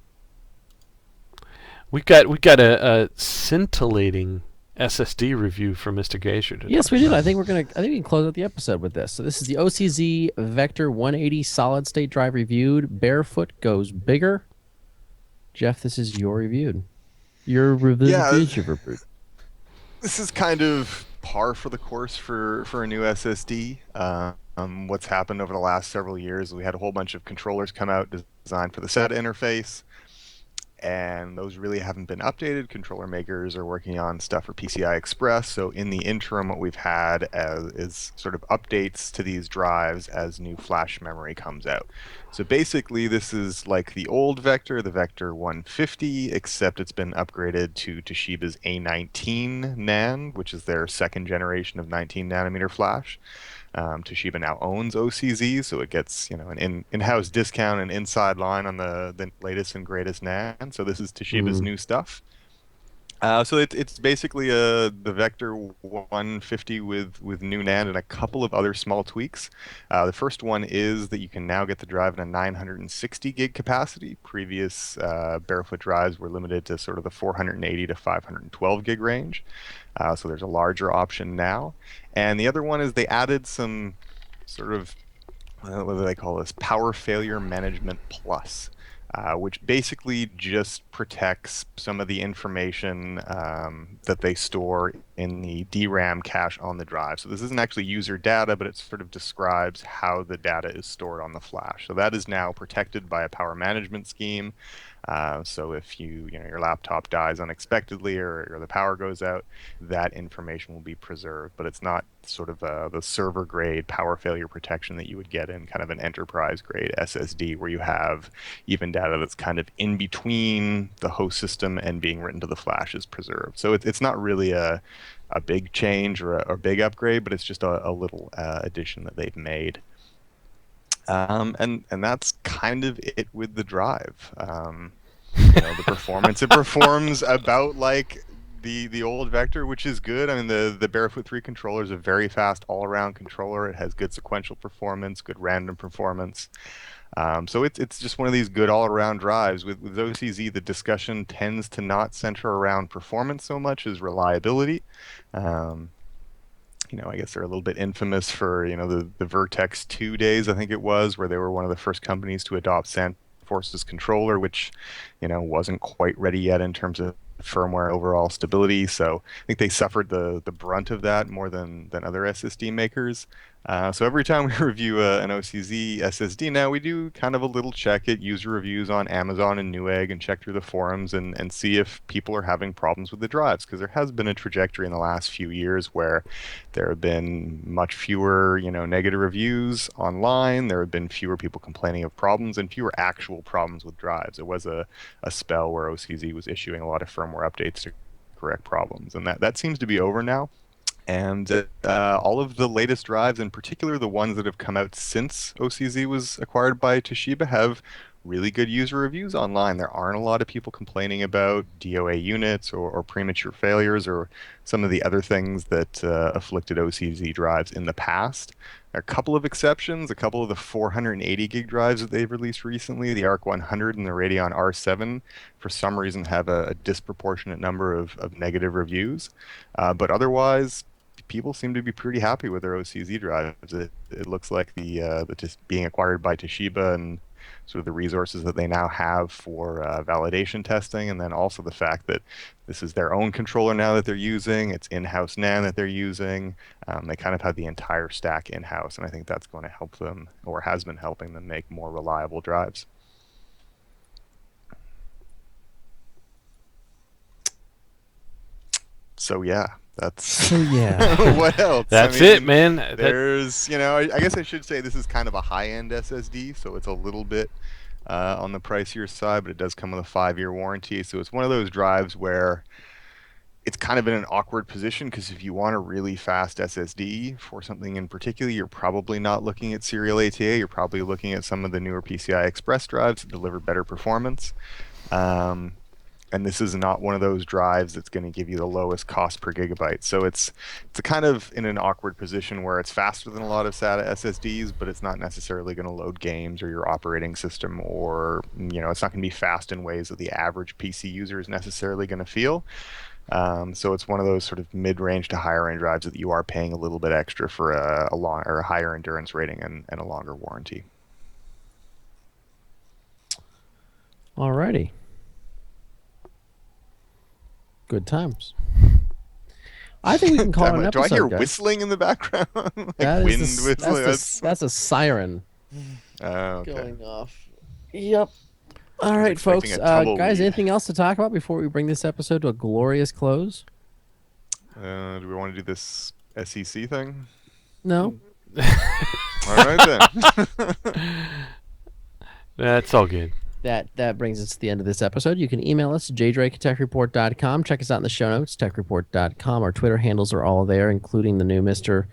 We got a scintillating SSD review from Mr. Gazer today. Yes, we did. I think we can close out the episode with this. So this is the OCZ Vector 180 solid state drive reviewed. Barefoot goes bigger. Jeff, this is your reviewed. Your review. Yeah, this is kind of par for the course for a new SSD. What's happened over the last several years, we had a whole bunch of controllers come out designed for the SATA interface, and those really haven't been updated. Controller makers are working on stuff for PCI Express, so in the interim what we've had is sort of updates to these drives as new flash memory comes out. So basically this is like the old Vector, the Vector 150, except it's been upgraded to Toshiba's A19 NAND, which is their second generation of 19 nanometer flash. Toshiba now owns OCZ, so it gets an in-house discount and inside line on the latest and greatest NAND. So this is Toshiba's new stuff. So it's basically the Vector 150 with new NAND and a couple of other small tweaks. The first one is that you can now get the drive in a 960 gig capacity. Previous Barefoot drives were limited to sort of the 480 to 512 gig range. So there's a larger option now. And the other one is they added some sort of, what do they call this, Power Failure Management Plus. Which basically just protects some of the information that they store in the DRAM cache on the drive. So this isn't actually user data, but it sort of describes how the data is stored on the flash. So that is now protected by a power management scheme. So if your laptop dies unexpectedly or the power goes out, that information will be preserved. But it's not sort of the server grade power failure protection that you would get in kind of an enterprise grade SSD, where you have even data that's kind of in between the host system and being written to the flash is preserved. So it's not really a big change or a big upgrade, but it's just a little addition that they've made. And that's kind of it with the drive. The performance, it performs about like the old Vector, which is good. I mean, the Barefoot 3 controller is a very fast all-around controller. It has good sequential performance, good random performance. So it's just one of these good all-around drives. With OCZ, the discussion tends to not center around performance so much as reliability. I guess they're a little bit infamous for, the Vertex 2 days, I think it was, where they were one of the first companies to adopt SandForce's controller, which, wasn't quite ready yet in terms of firmware and overall stability. So I think they suffered the brunt of that more than other SSD makers. So every time we review an OCZ SSD now, we do kind of a little check at user reviews on Amazon and Newegg and check through the forums and see if people are having problems with the drives, because there has been a trajectory in the last few years where there have been much fewer, negative reviews online. There have been fewer people complaining of problems and fewer actual problems with drives. There was a spell where OCZ was issuing a lot of firmware updates to correct problems, and that seems to be over now. And all of the latest drives, in particular the ones that have come out since OCZ was acquired by Toshiba, have really good user reviews online. There aren't a lot of people complaining about DOA units or premature failures or some of the other things that afflicted OCZ drives in the past. There are a couple of exceptions. A couple of the 480 gig drives that they've released recently, the ARC 100 and the Radeon R7, for some reason have a disproportionate number of negative reviews. But otherwise, people seem to be pretty happy with their OCZ drives. It looks like the just being acquired by Toshiba and sort of the resources that they now have for validation testing, and then also the fact that this is their own controller now that they're using. It's in-house NAND that they're using. They kind of have the entire stack in-house, and I think that's going to help them, or has been helping them, make more reliable drives. So yeah. What else? That's it, man. There's, I guess I should say this is kind of a high-end SSD, so it's a little bit on the pricier side, but it does come with a 5-year warranty. So it's one of those drives where it's kind of in an awkward position, because if you want a really fast SSD for something in particular, you're probably not looking at serial ATA. You're probably looking at some of the newer PCI Express drives that deliver better performance. And this is not one of those drives that's going to give you the lowest cost per gigabyte. So it's kind of in an awkward position where it's faster than a lot of SATA SSDs, but it's not necessarily going to load games or your operating system, or it's not going to be fast in ways that the average PC user is necessarily going to feel. So it's one of those sort of mid-range to higher-end drives that you are paying a little bit extra for a higher endurance rating and a longer warranty. Alrighty. Good times. I think we can call it an episode. Do I hear guys. Whistling in the background? Like that wind whistling? That's a siren okay. going off. Yep. All right, folks. Guys, anything else to talk about before we bring this episode to a glorious close? Do we want to do this SEC thing? No. All right, then. That's all good. That brings us to the end of this episode. You can email us, jdrake@techreport.com. Check us out in the show notes, techreport.com. Our Twitter handles are all there, including the new Mr.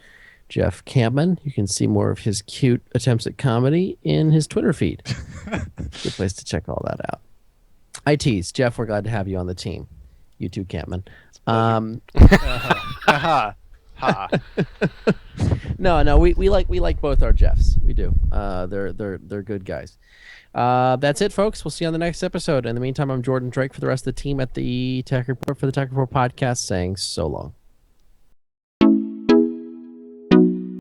Jeff Campman. You can see more of his cute attempts at comedy in his Twitter feed. Good place to check all that out. I tease. Jeff, we're glad to have you on the team. You too, Campman. No, we like both our Jeffs. We do. They're good guys. That's it, folks. We'll see you on the next episode. In the meantime, I'm Jordan Drake for the rest of the team at the Tech Report, for the Tech Report podcast, saying so long.